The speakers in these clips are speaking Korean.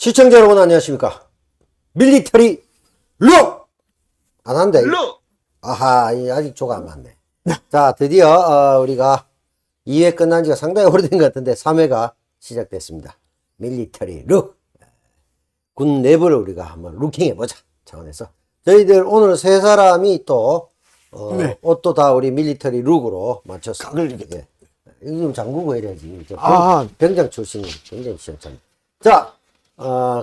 시청자 여러분 안녕하십니까? 밀리터리 룩! 안 한대. 룩! 아하, 아직 조가 안 맞네. 자, 드디어 우리가 2회 끝난 지가 상당히 오래된 것 같은데 3회가 시작됐습니다. 밀리터리 룩! 군 내부를 우리가 한번 루킹해보자 차원에서 저희들 오늘 세 사람이 또 네. 옷도 다 우리 밀리터리 룩으로 맞췄습니다. 각을 이렇게. 예. 이거 좀 잠그고 해야지. 아. 병장 출신이 굉장히 시원찮네. 자,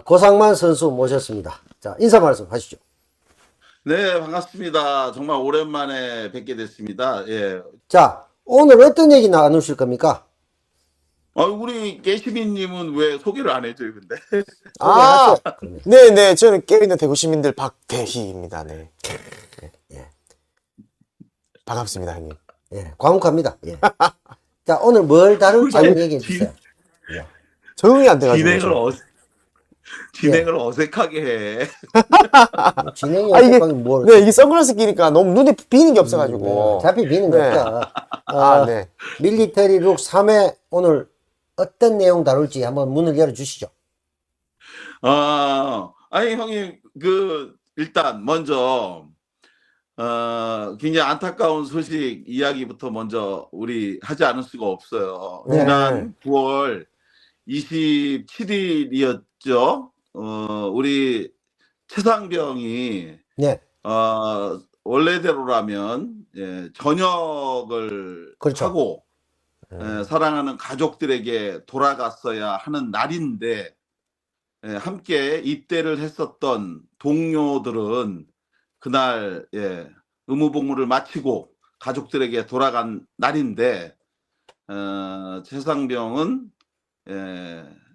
고상만 선수 모셨습니다. 자, 인사 말씀 하시죠. 네, 반갑습니다. 정말 오랜만에 뵙게 됐습니다. 예. 자, 오늘 어떤 얘기 나누실 겁니까? 우리 깨시민님은 왜 소개를 안 해줘요, 근데? 아, 소개하세요. 그러면. 네네. 저는 깨있는 대구 시민들 박대희입니다. 네. 예, 반갑습니다, 형님. 예, 과묵합니다. 예. 자, 오늘 뭘 다룰지 한번 얘기해 주세요. 적응이 안 돼가지고. 진행을, 저. 진행을 어색하게 해. 진행이 아, 이게, 어떻게 뭘. 네, 이게 선글라스 끼니까 너무 눈에 비는 게 없어가지고. 네, 어차피 비는 거 네. 없죠. 아, 네. 밀리터리 룩 3회 오늘 어떤 내용 다룰지 한번 문을 열어주시죠. 아니, 형님, 일단, 먼저, 굉장히 안타까운 소식 이야기부터 먼저 우리 하지 않을 수가 없어요. 네. 지난 9월 27일이었죠. 우리 최상병이 네, 원래대로라면 전역을 그렇죠. 하고 사랑하는 가족들에게 돌아갔어야 하는 날인데 함께 입대를 했었던 동료들은 그날 의무복무를 마치고 가족들에게 돌아간 날인데 최상병은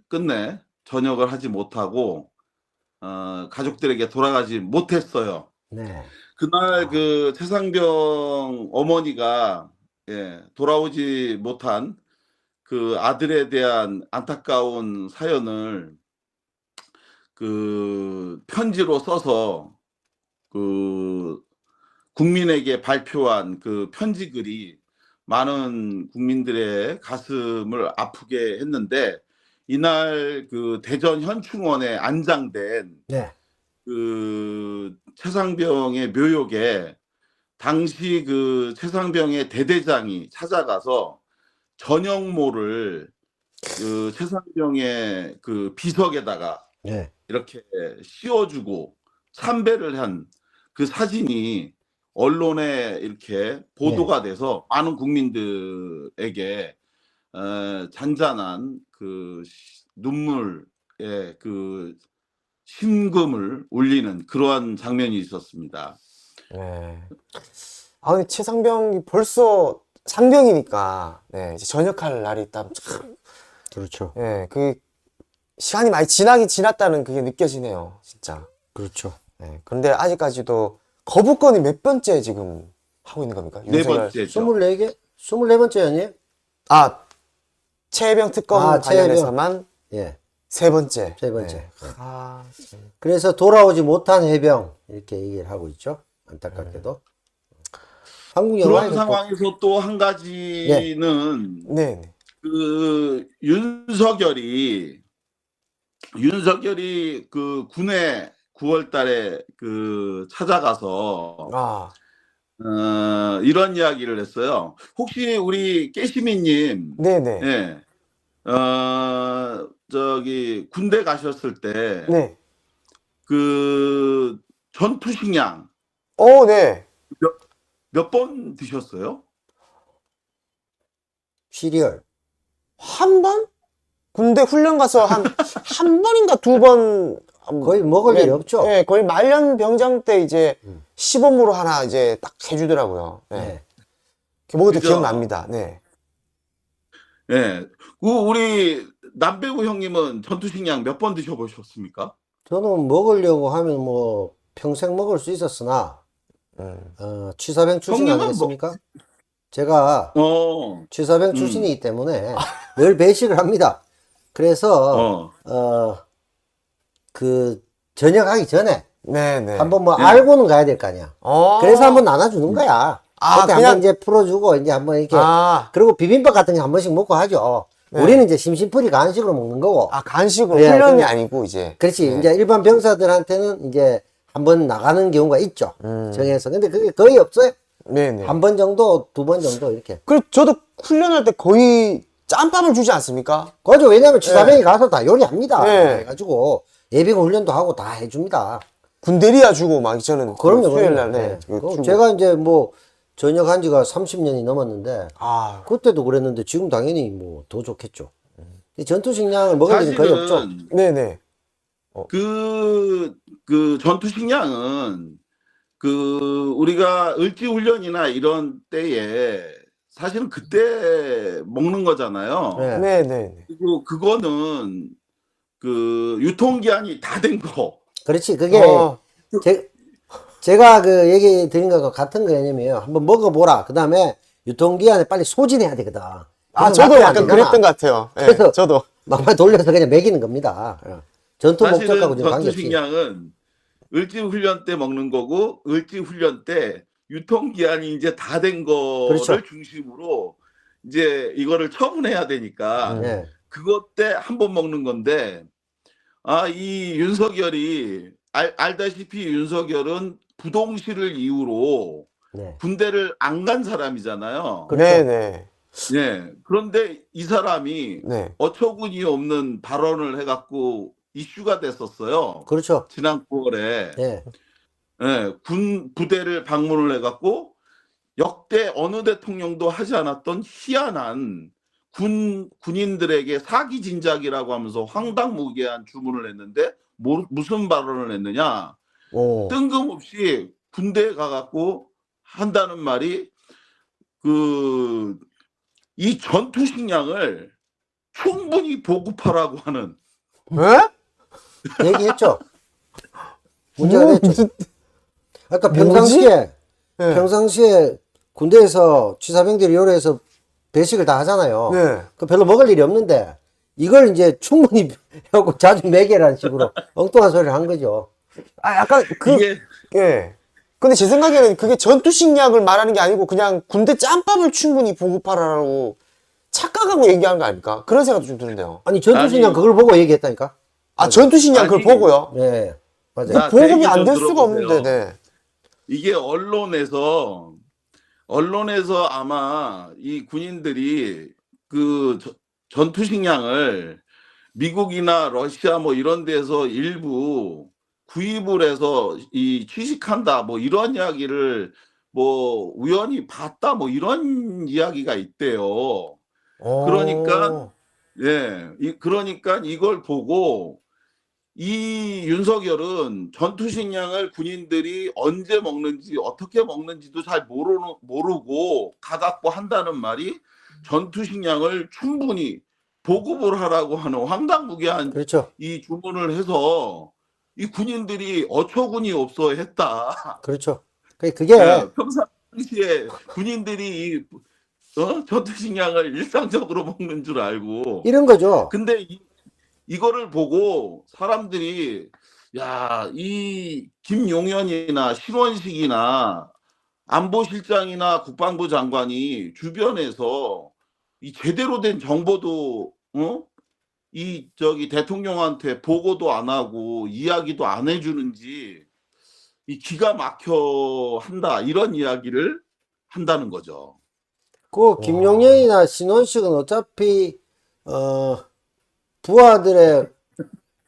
끝내 전역을 하지 못하고 가족들에게 돌아가지 못했어요. 네, 그날 그 최상병 어머니가 돌아오지 못한 그 아들에 대한 안타까운 사연을 그 편지로 써서 그 국민에게 발표한 그 편지 글이 많은 국민들의 가슴을 아프게 했는데 이날 그 대전 현충원에 안장된 네, 그 최상병의 묘역에 당시 그 최상병의 대대장이 찾아가서 전역모를 그 최상병의 그 비석에다가 네. 이렇게 씌워주고 참배를 한 그 사진이 언론에 이렇게 보도가 돼서 많은 국민들에게 잔잔한 그 눈물의 그 심금을 울리는 그러한 장면이 있었습니다. 네. 아, 근데 최상병이 벌써 상병이니까, 네, 이제 전역할 날이 있다면 참, 그렇죠. 네, 그, 시간이 많이 지났다는 그게 느껴지네요, 진짜. 그렇죠. 네. 그런데 아직까지도 거부권이 몇 번째 지금 하고 있는 겁니까? 네 윤석열- 번째죠. 24개? 24번째 아니에요? 아, 최혜병 특검 아, 최혜병. 관련해서만 예, 세 번째. 세 번째. 네. 아, 참. 그래서 돌아오지 못한 해병 이렇게 얘기를 하고 있죠. 안타깝게도. 한국 그런 영화에서 또 상황에서 또 한 가지는 네, 네. 그 윤석열이 그 군에 9월 달에 그 찾아가서 아, 이런 이야기를 했어요. 혹시 우리 깨시미님, 네, 네. 예, 저기 군대 가셨을 때 네. 그 전투식량 네. 몇 번 드셨어요? 시리얼. 한 번? 군대 훈련 가서 한 번인가 두 번. 거의 먹을 네, 일이 없죠. 네, 거의 말년 병장 때 이제 음. 시범으로 하나 이제 딱 해주더라고요. 네. 네. 먹을 때 그죠? 기억납니다. 네. 예. 우리 남배우 형님은 전투식량 몇 번 드셔보셨습니까? 저는 먹으려고 하면 뭐 평생 먹을 수 있었으나 취사병 출신 형님은 아니겠습니까? 제가 어, 취사병 출신이기 때문에 늘 배식을 합니다. 그래서 그 전역하기 전에 네, 네. 한번 뭐 네. 알고는 가야 될 거 아니야. 그래서 한번 나눠주는 거야. 아, 그때 그냥- 한번 이제 풀어주고 이제 한번 이렇게 아, 그리고 비빔밥 같은 거 한 번씩 먹고 하죠. 네. 우리는 이제 심심풀이 간식으로 먹는 거고. 아, 간식으로 예, 훈련이 근데- 아니고 이제. 그렇지. 네. 이제 일반 병사들한테는 이제 한번 나가는 경우가 있죠. 정해서. 근데 그게 거의 없어요. 네네. 한 번 정도, 두 번 정도 이렇게. 그리고 저도 훈련할 때 거의 짬밥을 주지 않습니까? 그죠. 왜냐면 취사병이 가서 다 요리합니다. 네. 해가지고 예비군 훈련도 하고 다 해줍니다. 군대리아 주고 막 저는 그럼요. 수요일 그럼요. 날 네. 네. 그거 그럼 주고. 제가 이제 뭐 전역한 지가 30년이 넘었는데 아, 그때도 그랬는데 지금 당연히 뭐 더 좋겠죠. 이 전투식량을 먹을 일은 거의 없죠. 사실은 네네. 그 전투식량은 그 우리가 을지훈련이나 이런 때에 사실은 그때 먹는 거잖아요. 네. 네네. 그리고 그거는 그 유통기한이 다 된 거. 그렇지. 그게 어, 제가 그 얘기 드린 거하고 같은 개념이에요. 한번 먹어보라. 그 다음에 유통기한에 빨리 소진해야 되거든. 아, 그래서 저도 놔두면 안 약간 되잖아. 그랬던 것 같아요. 네, 그래서 저도. 막말 돌려서 그냥 먹이는 겁니다. 전투 목적하고 사실은 좀 관계없이. 전투식량은 을지훈련 때 먹는 거고 을지훈련 때 유통기한이 이제 다 된 거를 그렇죠. 중심으로 이제 이거를 처분해야 되니까 네. 그것 때 한 번 먹는 건데 이 윤석열이 알다시피 윤석열은 부동실을 이유로 네. 군대를 안 간 사람이잖아요. 그렇죠. 네네. 예. 그런데 이 사람이 네. 어처구니 없는 발언을 해갖고 이슈가 됐었어요. 그렇죠. 지난 9월에 네. 예, 군 부대를 방문을 해갖고 역대 어느 대통령도 하지 않았던 희한한 군인들에게 사기 진작이라고 하면서 황당무계한 주문을 했는데 무슨 발언을 했느냐? 오. 뜬금없이 군대에 가갖고 한다는 말이 이 전투식량을 충분히 보급하라고 하는 에? 얘기했죠. 문제가 뭐, 됐죠. 무슨, 아까 뭐지? 평상시에 네. 평상시에 군대에서 취사병들이 요리해서 배식을 다 하잖아요. 네. 그 별로 먹을 일이 없는데 이걸 이제 충분히 하고 자주 먹이라는 식으로 엉뚱한 소리를 한 거죠. 아, 약간 이게 예. 근데 제 생각에는 그게 전투식량을 말하는 게 아니고 그냥 군대 짬밥을 충분히 보급하라고 착각하고 얘기하는 거 아닙니까? 그런 생각도 좀 드는데요. 아니 전투식량 아니. 그걸 보고 얘기했다니까. 아, 전투식량 그걸 아니. 보고요? 네, 맞아요. 나 보급이 제 얘기 안 좀 될 수가 들어보세요. 없는데, 네. 이게 언론에서 아마 이 군인들이 그 전투식량을 미국이나 러시아 뭐 이런 데서 일부 구입을 해서 이 취식한다 뭐 이런 이야기를 뭐 우연히 봤다 뭐 이런 이야기가 있대요. 그러니까 그러니까 이걸 보고 이 윤석열은 전투식량을 군인들이 언제 먹는지 어떻게 먹는지도 잘 모르고 가갖고 한다는 말이 전투식량을 충분히 보급을 하라고 하는 황당무계한 그렇죠. 이 주문을 해서 이 군인들이 어처구니 없어 했다. 그렇죠. 그게 평상시에 군인들이 이 전투식량을 일상적으로 먹는 줄 알고 이런 거죠. 근데 이거를 보고 사람들이 야, 이 김용현이나 신원식이나 안보실장이나 국방부 장관이 주변에서 이 제대로 된 정보도 이 대통령한테 보고도 안 하고 이야기도 안 해주는지 이 기가 막혀 한다 이런 이야기를 한다는 거죠. 그 김용현이나 신원식은 어차피 부하들의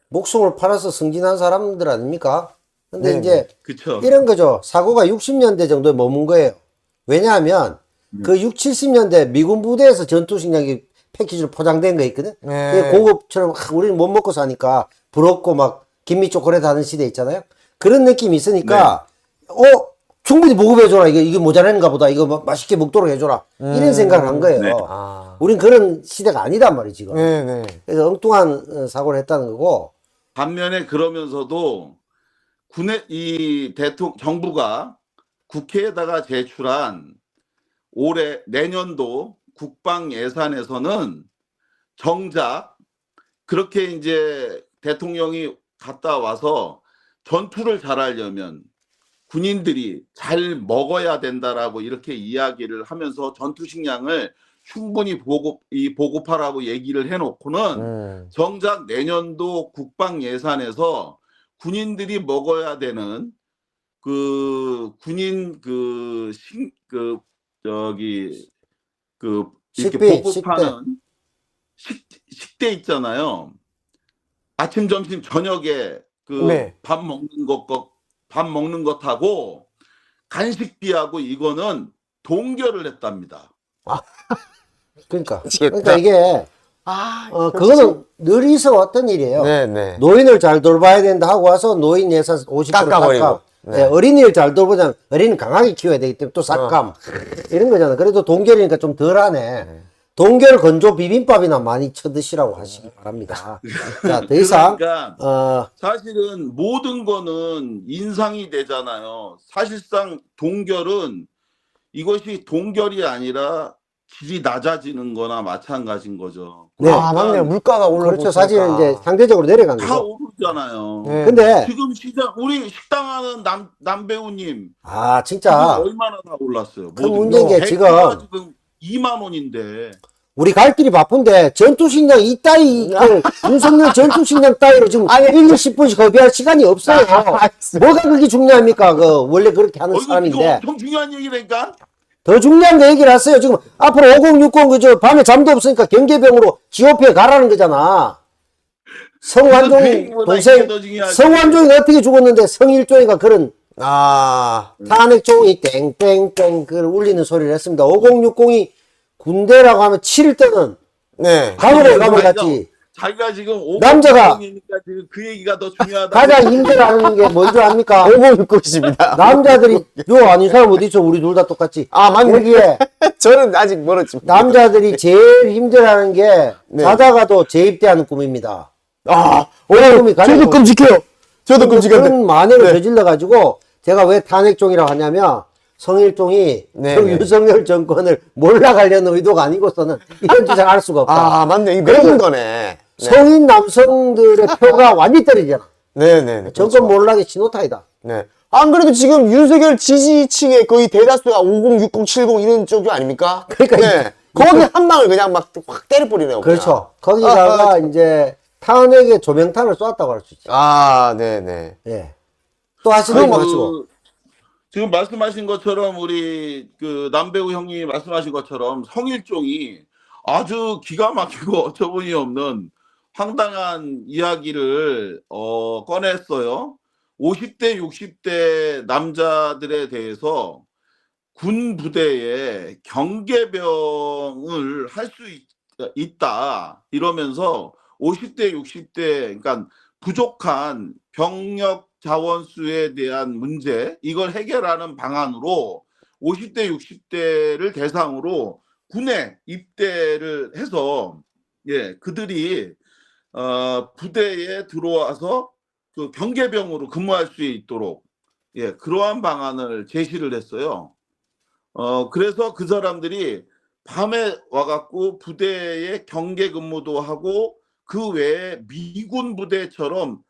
목숨을 팔아서 승진한 사람들 아닙니까? 근데 네네. 이제 그렇죠. 이런 거죠. 사고가 60년대 정도에 머문 거예요. 왜냐하면 그 6, 70년대 미군 부대에서 전투식량이 패키지로 포장된 거 있거든. 네. 그게 공업처럼 우리는 못 먹고 사니까 부럽고 막 김미 초콜릿 하는 시대 있잖아요. 그런 느낌이 있으니까 충분히 보급해줘라. 이게 모자라는가 보다. 이거 맛있게 먹도록 해줘라. 이런 생각을 한 거예요. 네. 아. 우린 그런 시대가 아니단 말이지, 지금. 네네. 그래서 엉뚱한 사고를 했다는 거고. 반면에 그러면서도 정부가 국회에다가 제출한 올해 내년도 국방 예산에서는 정작 그렇게 이제 대통령이 갔다 와서 전투를 잘하려면 군인들이 잘 먹어야 된다라고 이렇게 이야기를 하면서 전투식량을 충분히 보급하라고 얘기를 해놓고는 정작 내년도 국방 예산에서 군인들이 먹어야 되는 그 군인 이렇게 식비, 보급하는 식대 있잖아요. 아침, 점심, 저녁에 네. 밥 먹는 것하고 간식비하고 이거는 동결을 했답니다. 그러니까 미치겠다. 이게 그거는 늘 있어 왔던 일이에요. 네네. 노인을 잘 돌봐야 된다 하고 와서 노인 예산 50% 깎아버리고. 삭감. 네. 네, 어린이를 잘 돌보자면 어린이는 강하게 키워야 되기 때문에 또 삭감. 이런 거잖아. 그래도 동결이니까 좀 덜하네. 동결 건조 비빔밥이나 많이 쳐드시라고 하시기 바랍니다. 자, 더 이상 그러니까 사실은 모든 거는 인상이 되잖아요. 사실상 동결은 이것이 동결이 아니라 질이 낮아지는 거나 마찬가지인 거죠. 네. 아, 맞네요. 물가가 올라오고. 그렇죠. 사실은 이제 상대적으로 내려간 다 거죠. 오르잖아요. 네. 근데 지금 우리 식당하는 남배우님 지금 진짜 얼마나 다 올랐어요. 큰 문제인 게 지금 2만 원인데 우리 갈 길이 바쁜데 전투식량 이따위 윤석열 전투식량 따위로 지금 1, 20분씩 허비할 시간이 없어요. 뭐가 그렇게 중요합니까? 원래 그렇게 하는 이거 사람인데 엄청 중요한 얘기라니까. 더 중요한 거 얘기를 하세요. 지금 앞으로 5060 그저 밤에 잠도 없으니까 경계병으로 GOP에 가라는 거잖아. 성완종 비행기보다 동생 이게 더 중요하지. 성완종이 어떻게 죽었는데 성일종이가 그런 아, 탄핵종이 땡땡땡 그 울리는 소리를 했습니다. 5060이 군대라고 하면 치를 때는 네. 감옥에 가면 아니죠. 갔지. 자기가 지금 남자가 5060이니까 지금 그 얘기가 더 중요하다. 가장 힘들어하는 게 뭔지 압니까? 5060입니다. 남자들이 요 아닌 사람 어디 있어? 우리 둘 다 똑같지. 아, 맞네. 여기에 저는 아직 멀었지. 남자들이 제일 힘들어하는 게 네. 자다가도 재입대하는 꿈입니다. 아, 꿈이 가장 저도 끔찍해요. 저도 끔찍한데. 그런 만행을 네. 저질러가지고 제가 왜 탄핵종이라고 하냐면 성일종이 네, 그 네. 윤석열 정권을 몰락하려는 의도가 아니고서는 이런 짓을 할 수가 없다. 아, 맞네. 이거 그런 거네. 네. 성인 남성들의 표가 완전히 떨어지잖아. 네네네. 정권 몰락의 신호탄이다. 네. 안 그래도 지금 윤석열 지지층의 거의 대다수가 50, 60, 70 이런 쪽이 아닙니까? 그러니까 네. 거기 한 방을 그냥 막 확 때려버리네요. 그렇죠. 거기다가 이제 탄핵에 조명탄을 쏘았다고 할 수 있죠. 아, 네네. 예. 또 하시는 거 마시고. 지금 말씀하신 것처럼 우리 그 남배우 형이 말씀하신 것처럼 성일종이 아주 기가 막히고 어처구니 없는 황당한 이야기를 꺼냈어요. 50대, 60대 남자들에 대해서 군 부대에 경계병을 할 수 있다 이러면서 50대, 60대 그러니까 부족한 병력 자원수에 대한 문제 이걸 해결하는 방안으로 50대, 60대를 대상으로 군에 입대를 해서 그들이 부대에 들어와서 그 경계병으로 근무할 수 있도록 그러한 방안을 제시를 했어요. 그래서 그 사람들이 밤에 와갖고 부대에 경계 근무도 하고 그 외에 미군 부대처럼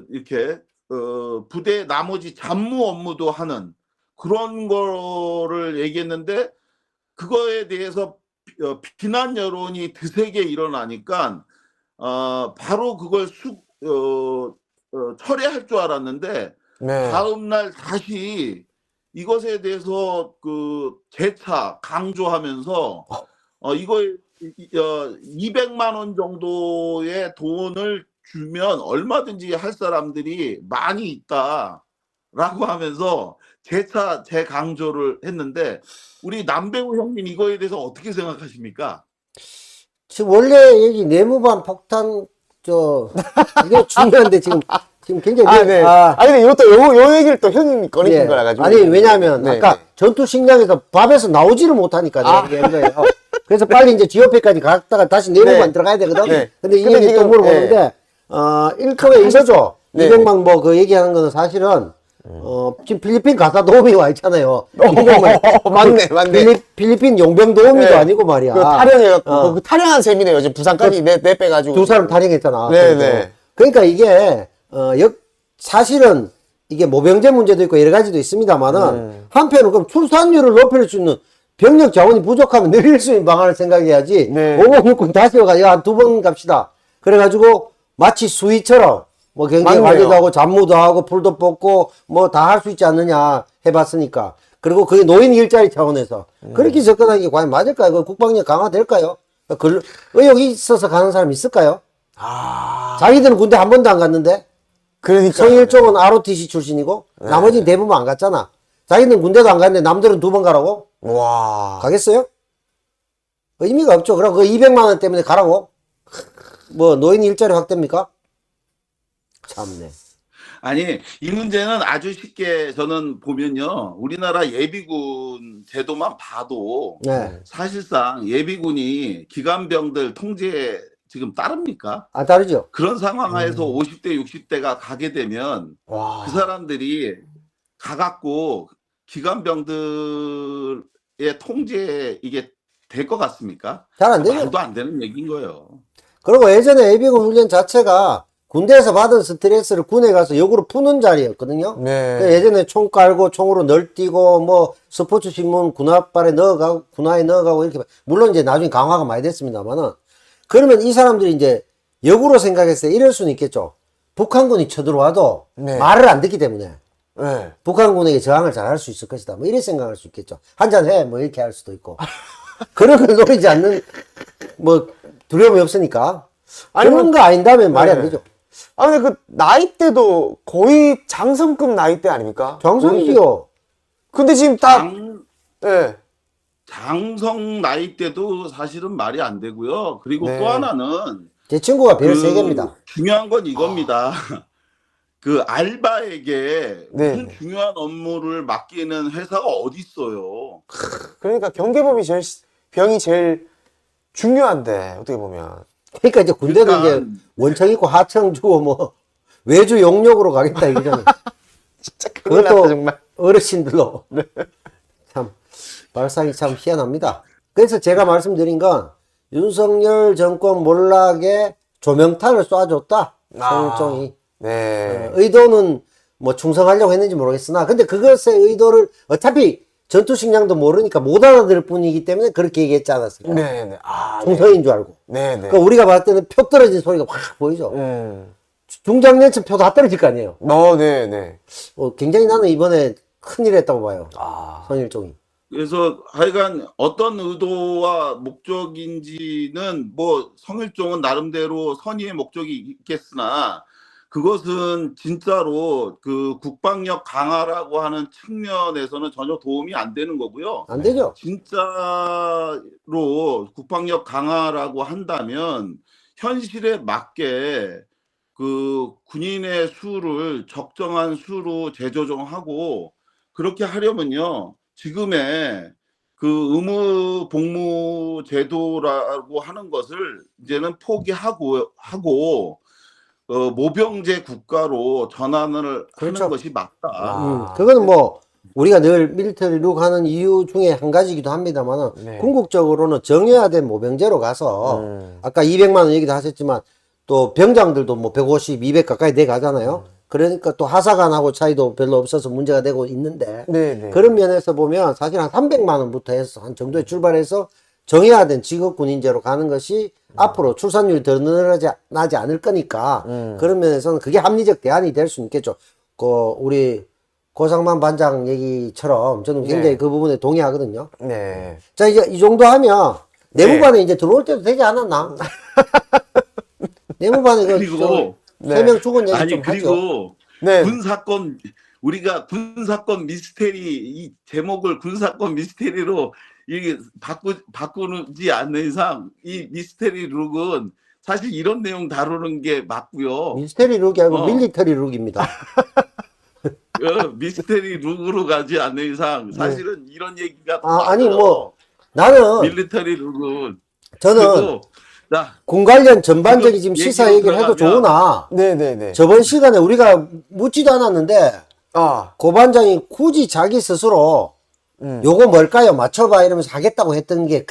이렇게 부대 나머지 잡무 업무도 하는 그런 거를 얘기했는데 그거에 대해서 비난 여론이 드세게 일어나니까 바로 그걸 철회할 줄 알았는데 네. 다음 날 다시 이것에 대해서 재차 강조하면서 이거 200만 원 정도의 돈을 주면 얼마든지 할 사람들이 많이 있다라고 하면서 재차 재강조를 했는데 우리 남배우 형님 이거에 대해서 어떻게 생각하십니까? 지금 원래 여기 내무반 폭탄 이게 중요한데 지금 굉장히 네. 근데 이것도 요 얘기를 또 형님이 꺼내신 예. 거라 가지고. 아니 왜냐하면 네, 아까 네. 전투 식량에서 밥에서 나오지를 못하니까 내가 얘기한 거예요. 그래서 빨리 이제 GOP까지 갔다가 다시 내무반 네. 들어가야 되거든. 네. 근데 이 근데 얘기 또 지금, 물어보는데 일종의 이거죠. 네. 200만 뭐 그 얘기하는 거는 사실은 지금 필리핀 가사 도우미 와 있잖아요. 맞네. 필리핀 용병 도우미도 네. 아니고 말이야. 그 탈영해갖고, 어. 그 탈영한 셈이네요. 지금 부산까지 빼가지고. 두 사람 탈영했잖아. 네, 그래도. 네. 그러니까 이게 사실은 이게 모병제 문제도 있고 여러 가지도 있습니다만은 한편으로 그럼 출산율을 높일 수 있는 병력 자원이 부족하면 늘릴 수 있는 방안을 생각해야지. 네. 5060 다시 해가지고 한 2번 갑시다. 그래가지고 마치 수위처럼 뭐 경기 맞네요. 관리도 하고 잡무도 하고 풀도 뽑고 뭐 다 할 수 있지 않느냐 해봤으니까. 그리고 그게 노인 일자리 차원에서 그렇게 접근하는 게 과연 맞을까요? 그 국방력 강화될까요? 의욕이 있어서 가는 사람 있을까요? 아, 자기들은 군대 한 번도 안 갔는데 그러니까. 성일종은 ROTC 출신이고 나머지는 대부분 안 갔잖아. 자기는 군대도 안 갔는데 남들은 2번 가라고? 와. 가겠어요? 의미가 없죠. 그럼 그 200만 원 때문에 가라고? 뭐 노인 일자리 확대입니까? 참네. 아니, 이 문제는 아주 쉽게 저는 보면요. 우리나라 예비군 제도만 봐도 네. 사실상 예비군이 기관병들 통제에 지금 따릅니까? 아, 다르죠. 그런 상황하에서 50대, 60대가 가게 되면 와. 그 사람들이 가갖고 기관병들의 통제에 이게 될 것 같습니까? 잘 안 되죠. 말도 안 되는 얘기인 거예요. 그리고 예전에 예비군 훈련 자체가 군대에서 받은 스트레스를 군에 가서 역으로 푸는 자리였거든요. 네. 그 예전에 총 깔고 총으로 널뛰고 뭐 스포츠 신문 군화발에 넣어가고 군화에 넣어가고 이렇게 물론 이제 나중에 강화가 많이 됐습니다만은 그러면 이 사람들이 이제 역으로 생각했을 때 이럴 수는 있겠죠. 북한군이 쳐들어와도 네. 말을 안 듣기 때문에 네. 북한군에게 저항을 잘 할 수 있을 것이다. 뭐 이렇게 생각할 수 있겠죠. 한잔 해. 뭐 이렇게 할 수도 있고. 그런 걸 노리지 않는 뭐 두려움이 없으니까. 그런 거 아닌다면 말이 안 네. 되죠. 아, 근데 그 나이대도 거의 장성급 나이대 아닙니까? 정성이요. 근데 지금 다, 예. 장성 나이 때도 사실은 말이 안 되고요. 그리고 네. 또 하나는 제 친구가 별 그 3개입니다. 중요한 건 이겁니다. 그 알바에게 네. 무슨 중요한 업무를 맡기는 회사가 어디 있어요? 그러니까 병이 제일 중요한데, 어떻게 보면. 그러니까 이제 군대도 이제 일단 원청 있고 하청 주고 뭐 외주 용역으로 가겠다 이거잖아요. 진짜 큰일 났다, 그것도 정말. 어르신들로. 참, 발상이 참 희한합니다. 그래서 제가 말씀드린 건 윤석열 정권 몰락에 조명탄을 쏴줬다. 성일종이. 네. 의도는 뭐 충성하려고 했는지 모르겠으나 근데 그것의 의도를 어차피 전투식량도 모르니까 못 알아들을 뿐이기 때문에 그렇게 얘기했지 않았을까. 네네. 아, 네. 충성인 줄 알고. 네네. 그러니까 우리가 봤을 때는 표 떨어진 소리가 확 보이죠. 중장년층 표 다 떨어질 거 아니에요. 네네. 굉장히 나는 이번에 큰일 했다고 봐요. 아. 성일종이. 그래서 하여간 어떤 의도와 목적인지는 뭐 성일종은 나름대로 선의의 목적이 있겠으나 그것은 진짜로 그 국방력 강화라고 하는 측면에서는 전혀 도움이 안 되는 거고요. 안 되죠. 진짜로 국방력 강화라고 한다면 현실에 맞게 그 군인의 수를 적정한 수로 재조정하고 그렇게 하려면요. 지금의 그 의무 복무 제도라고 하는 것을 이제는 포기하고 모병제 국가로 전환을 그렇죠. 하는 것이 맞다. 그거는 뭐 우리가 늘 밀리터리 룩 하는 이유 중에 한 가지이기도 합니다만은 네. 궁극적으로는 정예화된 모병제로 가서 아까 200만 원 얘기도 하셨지만 또 병장들도 뭐 150, 200 가까이 돼 가잖아요. 그러니까 또 하사관하고 차이도 별로 없어서 문제가 되고 있는데 네네. 그런 면에서 보면 사실 한 300만 원부터 해서 한 정도에 출발해서 정예화된 직업군인제로 가는 것이 앞으로 출산율이 더 늘어나지 않을 거니까 그런 면에서는 그게 합리적 대안이 될 수 있겠죠. 우리 고상만 반장 얘기처럼 저는 굉장히 네. 그 부분에 동의하거든요. 네. 자, 이제 이 정도 하면 내무반에 이제 들어올 때도 되지 않았나? 내무반에 그리고 네. 3명 죽은 얘기 아니 좀 하죠. 그리고 네. 군사건 우리가 군사건 미스테리 이 제목을 군사건 미스테리로 이게 바꾸지 않는 이상 이 미스테리 룩은 사실 이런 내용 다루는 게 맞고요. 미스테리 룩이 아니고 어. 밀리터리 룩입니다. 미스테리 룩으로 가지 않는 이상 사실은 이런 얘기가 아니 맞아요. 뭐 나는 밀리터리 룩은 저는 그리고 자 군 관련 전반적인 지금 지금 시사 얘기로 얘기를 해도 들어가면 좋으나 네네네. 저번 시간에 우리가 묻지도 않았는데 아. 고 반장이 굳이 자기 스스로 요거 뭘까요? 맞춰봐 이러면서 하겠다고 했던 게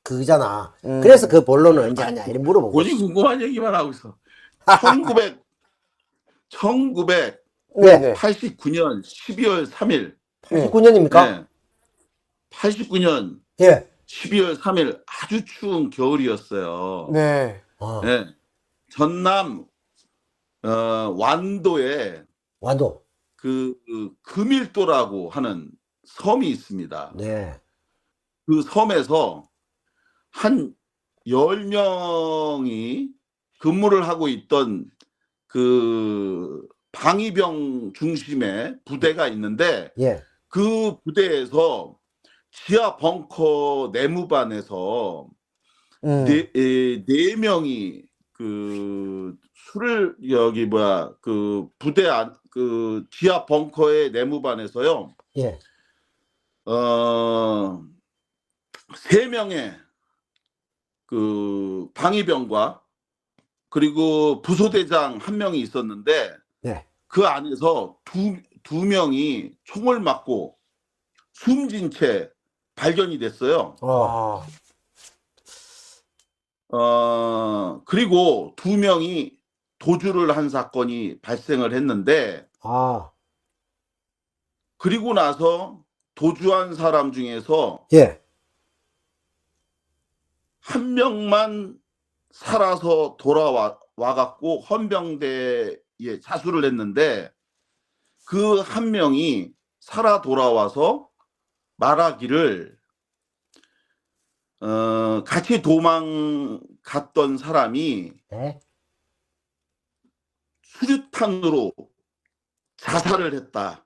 그잖아. 그래서 그 본론을 언제 하냐 이렇게 물어본 거지. 본인 궁금한 얘기만 하고 있어. 1989년 네. 12월 3일 89년입니까? 네. 89년 예. 12월 3일 아주 추운 겨울이었어요. 네. 아, 예. 전남 완도에 완도. 그 금일도라고 하는 섬이 있습니다. 네. 그 섬에서 한 10명이 근무를 하고 있던 그 방위병 중심의 부대가 있는데 예. 그 부대에서 지하 벙커 내무반에서 네 명이 그 술을 여기 그 부대 그 지하 벙커의 내무반에서요. 예. 3명의 그 방위병과 그리고 부소대장 1명이 있었는데 네. 그 안에서 두 명이 총을 맞고 숨진 채 발견이 됐어요. 아. 그리고 2명이 도주를 한 사건이 발생을 했는데 아, 그리고 나서 도주한 사람 중에서 예. 1명만 살아서 와갖고 헌병대에 자수를 했는데 그 1명이 살아 돌아와서 말하기를 같이 도망갔던 사람이 네. 수류탄으로 자살을 했다.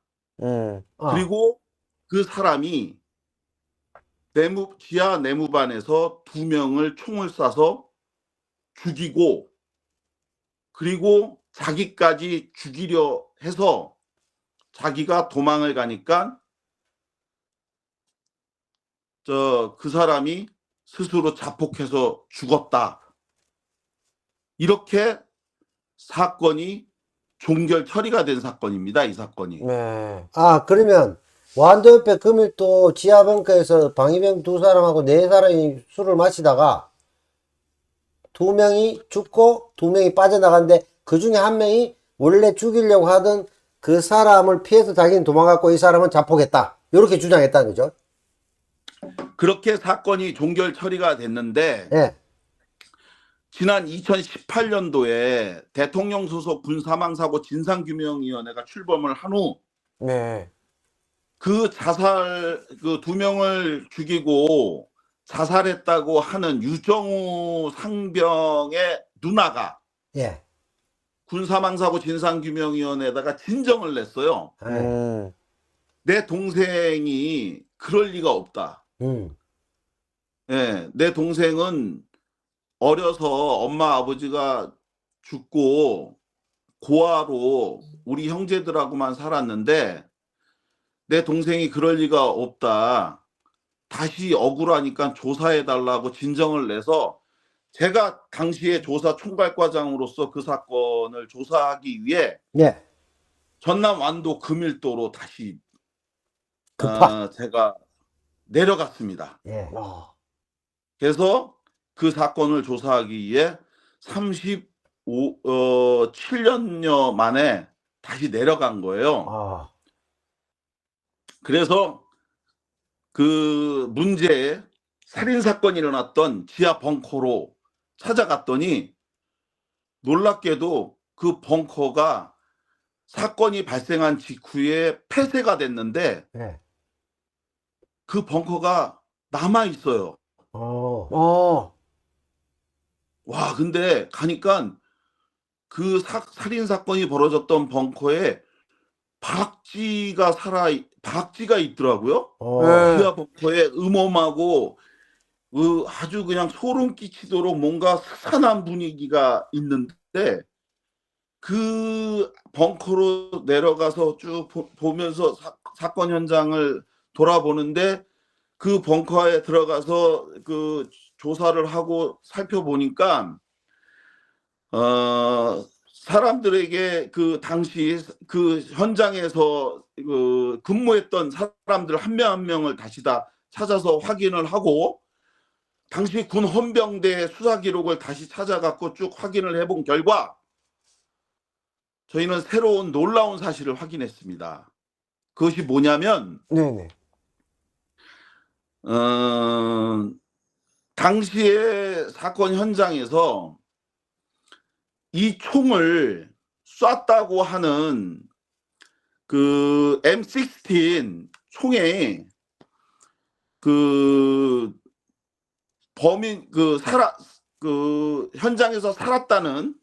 아, 그리고 그 사람이 지하 내무반에서 2명을 총을 쏴서 죽이고 그리고 자기까지 죽이려 해서 자기가 도망을 가니까 그 사람이 스스로 자폭해서 죽었다. 이렇게 사건이 종결 처리가 된 사건입니다. 이 사건이. 네. 아, 그러면 완도 옆에 금일도 지하벙커에서 방위병 2사람하고 4사람이 술을 마시다가 2명이 죽고 2명이 빠져나갔는데 그 중에 1명이 원래 죽이려고 하던 그 사람을 피해서 자기는 도망갔고 이 사람은 자폭했다. 이렇게 주장했다는 거죠. 그렇게 사건이 종결 처리가 됐는데 예. 지난 2018년도에 대통령 소속 군사망사고 진상규명위원회가 출범을 한 후 네. 그 2명을 죽이고 자살했다고 하는 유정우 상병의 누나가 예. 군사망사고 진상규명위원회에다가 진정을 냈어요. 예. 내 동생이 그럴 리가 없다. 예, 내 동생은 어려서 엄마 아버지가 죽고 고아로 우리 형제들하고만 살았는데 내 동생이 그럴 리가 없다. 다시 억울하니까 조사해달라고 진정을 내서 제가 당시에 조사 총괄과장으로서 그 사건을 조사하기 위해 예. 전남 완도 금일도로 다시 제가 내려갔습니다. 예. 와. 그래서 그 사건을 조사하기 위해 7년여 만에 다시 내려간 거예요. 아, 그래서 그 문제의 살인사건이 일어났던 지하 벙커로 찾아갔더니 놀랍게도 그 벙커가 사건이 발생한 직후에 폐쇄가 됐는데 예. 그 벙커가 남아 있어요. 어. 와, 근데 가니까 그 살인 사건이 벌어졌던 벙커에 박쥐가 있더라고요. 네. 지하 벙커에 음험하고 아주 그냥 소름 끼치도록 뭔가 스산한 분위기가 있는데 그 벙커로 내려가서 쭉 보면서 사건 현장을 돌아보는데 그 벙커에 들어가서 그 조사를 하고 살펴보니까 사람들에게 그 당시 그 현장에서 그 근무했던 사람들 한 명 한 명을 다시 다 찾아서 확인을 하고 당시 군 헌병대 수사 기록을 다시 찾아갖고 쭉 확인을 해본 결과 저희는 새로운 놀라운 사실을 확인했습니다. 그것이 뭐냐면 네네. 당시에 사건 현장에서 이 총을 쐈다고 하는 그 M16 총에 그 범인 그 현장에서 살았다는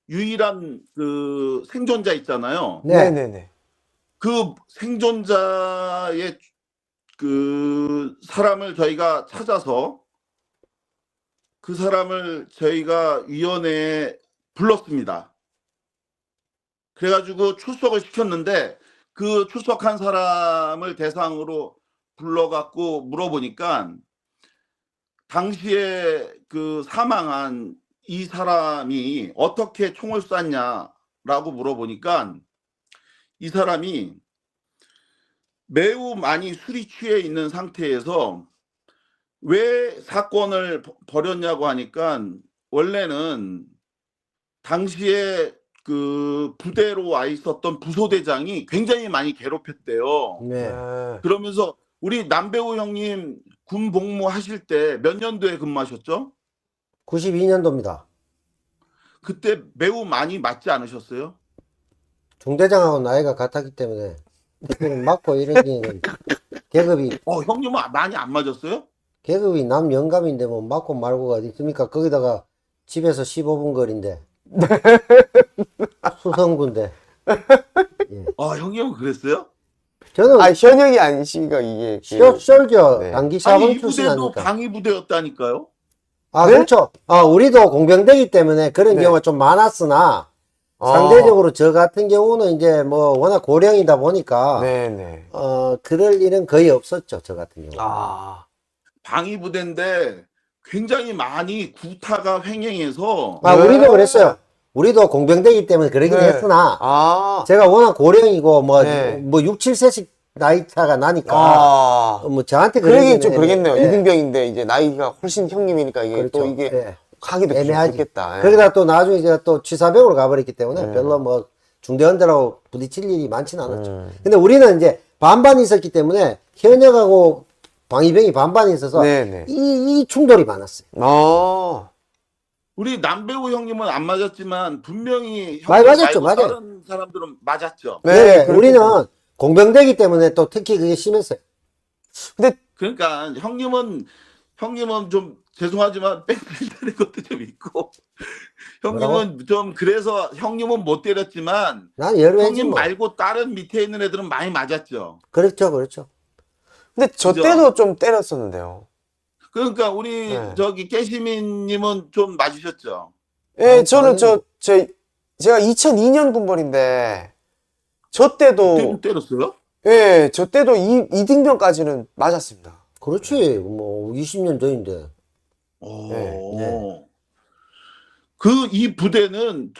유일한 그 생존자 있잖아요. 네. 네네네. 그 생존자의 그 사람을 저희가 찾아서 그 사람을 저희가 위원회에 불렀습니다. 그래가지고 출석을 시켰는데 그 출석한 사람을 대상으로 불러갖고 물어보니까 당시에 그 사망한 이 사람이 어떻게 총을 쐈냐라고 물어보니까 이 사람이 매우 많이 술이 취해 있는 상태에서 왜 사건을 벌였냐고 하니까 원래는 당시에 그 부대로 와 있었던 부소대장이 굉장히 많이 괴롭혔대요. 네. 그러면서 우리 남배우 형님 군 복무하실 때 몇 년도에 근무하셨죠? 92년도입니다. 그때 매우 많이 맞지 않으셨어요? 중대장하고 나이가 같았기 때문에 그때는 맞고 이런 게는 계급이 형님은 많이 안 맞았어요? 남영감인데 뭐 맞고 말고가 어디 있습니까? 거기다가 집에서 15분 거리인데 수성구인데. 예. 형님은 그랬어요? 저는 아, 현역이 아니시니까 이게. 썰죠. 네. 단기 아니 사범 이 출신 부대도 아닙니까? 방위부대였다니까요. 아, 네? 그렇죠. 우리도 공병대기 때문에 그런 네. 경우가 좀 많았으나 아. 상대적으로 저 같은 경우는 이제 뭐 워낙 고령이다 보니까 네네. 그럴 일은 거의 없었죠. 저 같은 경우. 아. 방위부대인데 굉장히 많이 구타가 횡행해서 네. 우리도 그랬어요. 우리도 공병대기 때문에 그러긴 네. 했으나 아. 제가 워낙 고령이고 네. 뭐 6, 7세씩 나이 차가 나니까 아. 뭐 저한테 그러긴 좀 그러겠네요. 예. 이등병인데 이제 나이가 훨씬 형님이니까 이게 그렇죠. 또 이게 예. 하기도 좀 애매하지. 그렇겠다. 예. 거기다 또 나중에 제가 또 취사병으로 가버렸기 때문에 네. 별로 뭐 중대원들하고 부딪힐 일이 많지는 않았죠. 네. 근데 우리는 이제 반반이 있었기 때문에 현역하고 방위병이 반반이 있어서 네네. 이 충돌이 많았어요. 아. 우리 남배우 형님은 안 맞았지만 분명히 많이 형님 맞았죠, 말고 맞아요. 다른 사람들은 맞았죠. 네, 그렇겠죠. 우리는 공병대기 때문에 또 특히 그게 심했어요. 근데 그러니까 형님은 좀 죄송하지만 뺑뺑대는 것도 좀 있고 형님은 좀 그래서 형님은 못 때렸지만 난 여러 해지 형님 뭐. 말고 다른 밑에 있는 애들은 많이 맞았죠. 그렇죠, 그렇죠. 근데 저 그죠? 때도 좀 때렸었는데요. 그러니까 우리 네. 저기 깨시민님은 좀 맞으셨죠. 예, 저는 당연히. 제가 2002년 군번인데 저 때도 그때도 때렸어요? 예, 저 때도 이등병까지는 맞았습니다. 그렇지. 뭐 20년 전인데. 네. 이 부대는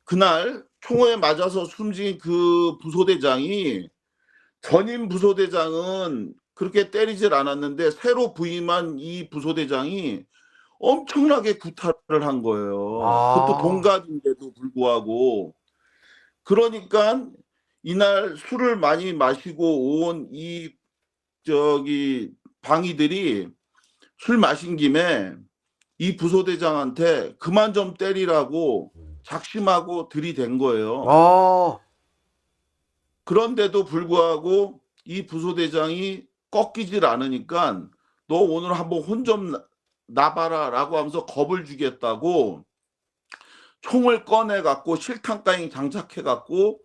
그날 총에 맞아서 숨진 그 부소대장이 전임 부소대장은 그렇게 때리질 않았는데 새로 부임한 이 부소대장이 엄청나게 구타를 한 거예요. 아. 그것도 동갑인데도 불구하고. 그러니까 이날 술을 많이 마시고 온 이 저기 방위들이 술 마신 김에 이 부소대장한테 그만 좀 때리라고 작심하고 들이댄 거예요. 아. 그런데도 불구하고 이 부소대장이 꺾이질 않으니까 너 오늘 한번 혼 좀 나봐라 라고 하면서 겁을 주겠다고 총을 꺼내 갖고 실탄가잉 장착해 갖고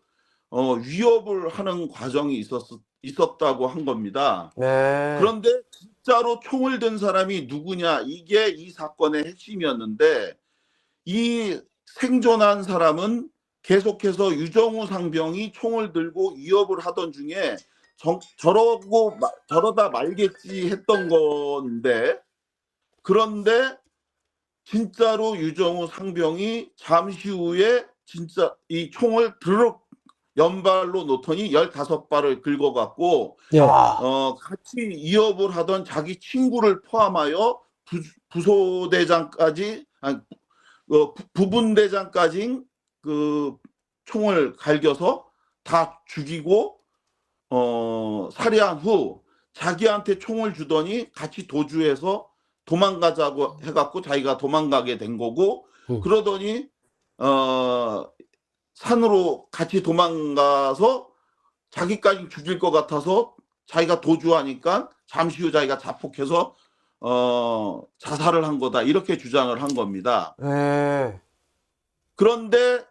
위협을 하는 과정이 있었다고 한 겁니다. 네. 그런데 진짜로 총을 든 사람이 누구냐, 이게 이 사건의 핵심이었는데 이 생존한 사람은 계속해서 유정우 상병이 총을 들고 위협을 하던 중에 저러다 말겠지 했던 건데, 그런데 진짜로 유정우 상병이 잠시 후에 진짜 이 총을 드륵 연발로 놓더니 15발을 긁어갖고 예. 같이 위협을 하던 자기 친구를 포함하여 부소대장까지 부분대장까지 그 총을 갈겨서 다 죽이고 살해한 후 자기한테 총을 주더니 같이 도주해서 도망가자고 해갖고 자기가 도망가게 된 거고, 그러더니 산으로 같이 도망가서 자기까지 죽일 것 같아서 자기가 도주하니까 잠시 후 자기가 자폭해서 자살을 한 거다, 이렇게 주장을 한 겁니다. 네. 그런데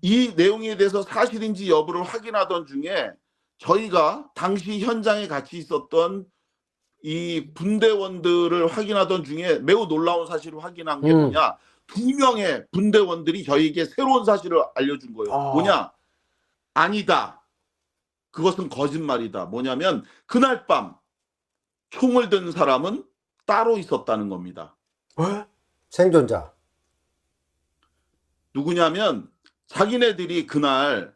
이 내용에 대해서 사실인지 여부를 확인하던 중에 저희가 당시 현장에 같이 있었던 이 분대원들을 확인하던 중에 매우 놀라운 사실을 확인한 게 뭐냐, 2명의 분대원들이 저희에게 새로운 사실을 알려준 거예요. 뭐냐, 아니다, 그것은 거짓말이다. 뭐냐면 그날 밤 총을 든 사람은 따로 있었다는 겁니다. 생존자. 누구냐면 자기네들이 그날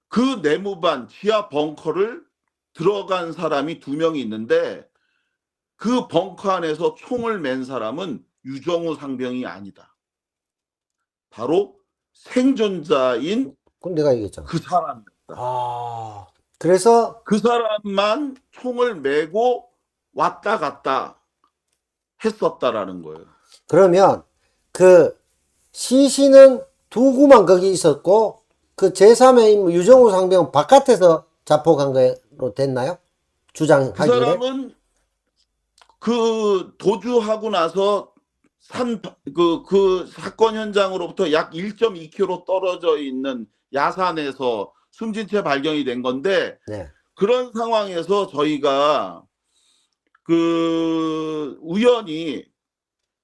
그 내무반 지하 벙커를 들어간 사람이 2명이 있는데 그 벙커 안에서 총을 맨 사람은 유정우 상병이 아니다. 바로 생존자인 그럼 내가 얘기했잖아. 그 사람입니다. 그래서 그 사람만 총을 메고 왔다 갔다 했었다라는 거예요. 그러면 그 시신은 두구만 거기 있었고 그 제3의 인물 유정우 상병은 바깥에서 자폭한 거로 됐나요? 그 주장하기를? 사람은 그 도주하고 나서 그 사건 현장으로부터 약 1.2km 떨어져 있는 야산에서 숨진 채 발견이 된 건데, 네. 그런 상황에서 저희가 그 우연히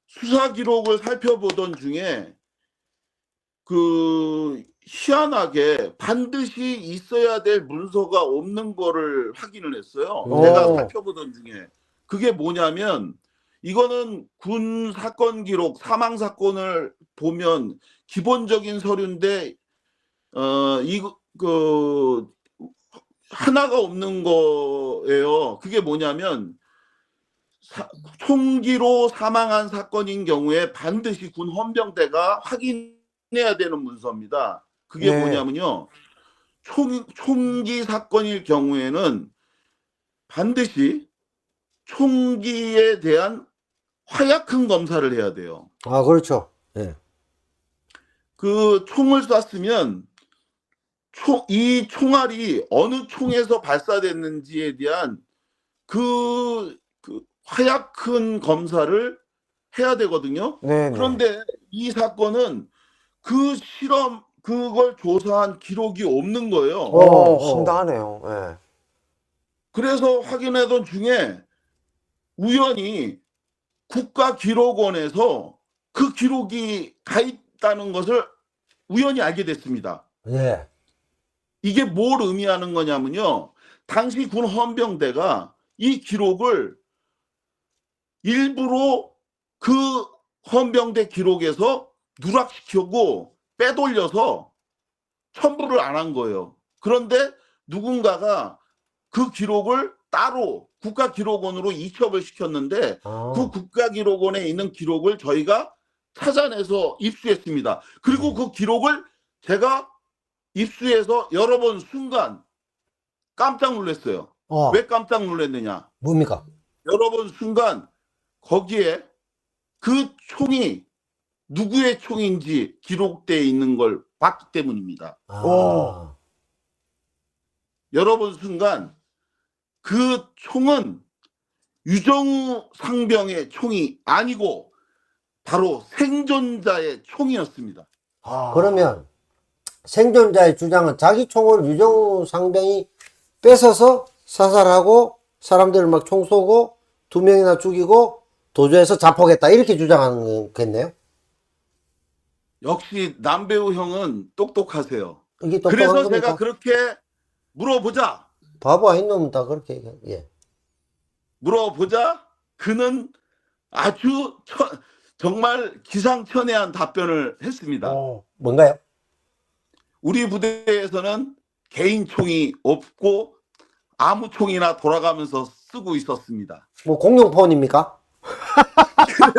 수사 기록을 살펴보던 중에 그 희한하게 반드시 있어야 될 문서가 없는 거를 확인을 했어요. 제가 살펴보던 중에. 그게 뭐냐면, 이거는 군 사건 기록, 사망 사건을 보면 기본적인 서류인데 하나가 없는 거예요. 그게 뭐냐면 총기로 사망한 사건인 경우에 반드시 군 헌병대가 확인해야 되는 문서입니다. 그게 뭐냐면요, 총기 사건일 경우에는 반드시 총기에 대한 화약흔 검사를 해야 돼요. 아, 그렇죠. 네. 그 총을 쐈으면 이 총알이 어느 총에서 발사됐는지에 대한 그 화약흔 검사를 해야 되거든요. 네네. 그런데 이 사건은 그 실험, 그걸 조사한 기록이 없는 거예요. 황당하네요. 네. 그래서 확인하던 중에 우연히 국가기록원에서 그 기록이 가 있다는 것을 우연히 알게 됐습니다. 예. 이게 뭘 의미하는 거냐면요, 당시 군 헌병대가 이 기록을 일부러 그 헌병대 기록에서 누락시키고 빼돌려서 첨부를 안 한 거예요. 그런데 누군가가 그 기록을 따로 국가기록원으로 이첩을 시켰는데 그 국가기록원에 있는 기록을 저희가 찾아내서 입수했습니다. 그리고 그 기록을 제가 입수해서 열어본 순간 깜짝 놀랐어요. 왜 깜짝 놀랐느냐? 뭡니까? 열어본 순간 거기에 그 총이 누구의 총인지 기록되어 있는 걸 봤기 때문입니다. 열어본 순간 그 총은 유정우 상병의 총이 아니고 바로 생존자의 총이었습니다. 그러면 생존자의 주장은 자기 총을 유정우 상병이 뺏어서 사살하고 사람들을 막 총 쏘고 2명이나 죽이고 도주해서 자폭했다, 이렇게 주장하는 거겠네요? 역시 남배우 형은 똑똑하세요. 이게 똑똑한 그래서 겁니까? 제가 그렇게 물어보자 바보 아닌 놈은 다 그렇게 얘기해. 예. 물어보자 그는 아주 정말 기상천외한 답변을 했습니다. 뭔가요? 우리 부대에서는 개인 총이 없고 아무 총이나 돌아가면서 쓰고 있었습니다. 뭐 공룡폰입니까?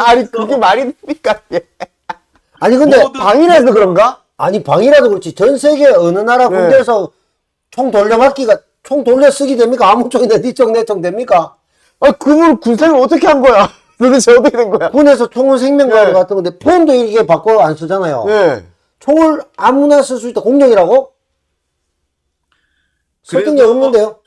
아니, 그게 말이 됩니까? 예. 아니 근데 방이라서 그런가? 아니 방이라도 그렇지 전 세계 어느 나라 군대에서 총 돌려막기가 총 돌려 쓰기 됩니까? 아무 총이나 니총 내 총 됩니까? 아, 그분 군생을 어떻게 한 거야? 도대체 어떻게 된 거야? 군에서 총은 생명과로 네. 같은 건데 폰도 이렇게 바꿔 안 쓰잖아요. 네. 총을 아무나 쓸 수 있다. 공룡이라고? 설득력 그래서 없는데요?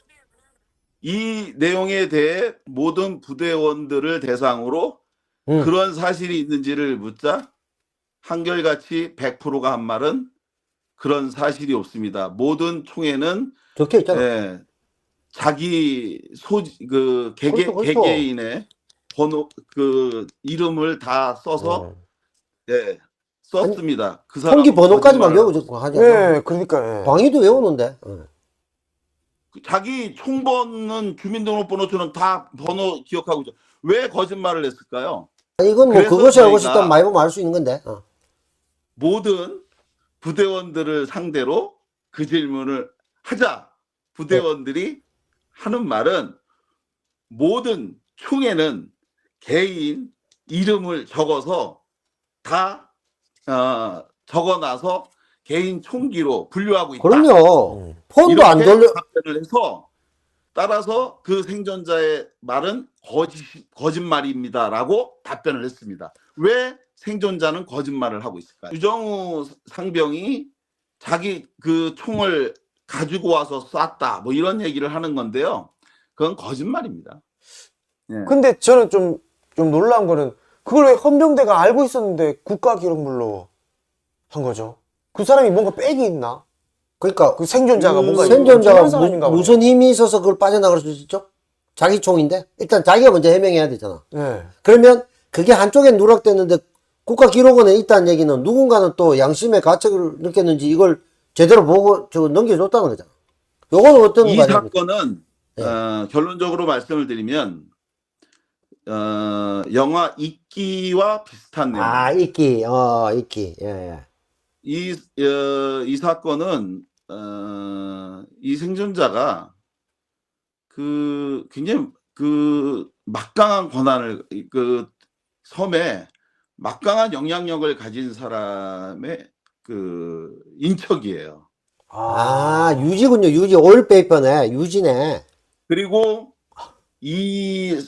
이 내용에 대해 모든 부대원들을 대상으로 그런 사실이 있는지를 묻자 한결같이 100%가 한 말은 그런 사실이 없습니다. 모든 총에는 적혀 있잖아. 예, 자기 그렇죠. 개개인의 번호 그 이름을 다 써서 예, 썼습니다. 그 사람 총기 번호까지만 거짓말을 외우고 하잖아. 네, 그러니까. 예. 광희도 외우는데. 자기 총번은 주민등록번호처럼 다 번호 기억하고 있죠. 왜 거짓말을 했을까요? 이건 뭐 그래서 그것이 알고 저희가 싶다면 많이 보면 알 수 있는 건데. 모든 부대원들을 상대로 그 질문을 하자 부대원들이 하는 말은 모든 총에는 개인 이름을 적어서 다 적어놔서 개인 총기로 분류하고 있다. 그럼요. 폰도 안 이렇게 돌려. 답변을 해서 따라서 그 생존자의 말은 거짓말입니다라고 답변을 했습니다. 왜 생존자는 거짓말을 하고 있을까요? 유정우 상병이 자기 그 총을 가지고 와서 쐈다 뭐 이런 얘기를 하는 건데요. 그건 거짓말입니다. 예. 근데 저는 좀 놀라운 거는 그걸 왜 헌병대가 알고 있었는데 국가기록물로 한 거죠? 그 사람이 뭔가 백이 있나? 그러니까 그 생존자가 뭔가 생존자가 엄청난 사람인가 보네. 무슨 힘이 있어서 그걸 빠져나갈 수 있죠? 자기 총인데 일단 자기가 먼저 해명해야 되잖아. 네. 그러면 그게 한쪽에 누락됐는데 국가기록원에 있다는 얘기는 누군가는 또 양심의 가책을 느꼈는지 이걸 제대로 보고 넘겨줬다는 거잖아. 요거는 어떤 이 거냐? 사건은 네. 결론적으로 말씀을 드리면 영화 이끼와 비슷한 내용. 아, 이끼. 예. 이 사건은 이 생존자가 그 굉장히 그 막강한 권한을 그 섬에 막강한 영향력을 가진 사람의 그 인척이에요. 유지군요. 유지. 오일페이퍼네. 유지네. 그리고 이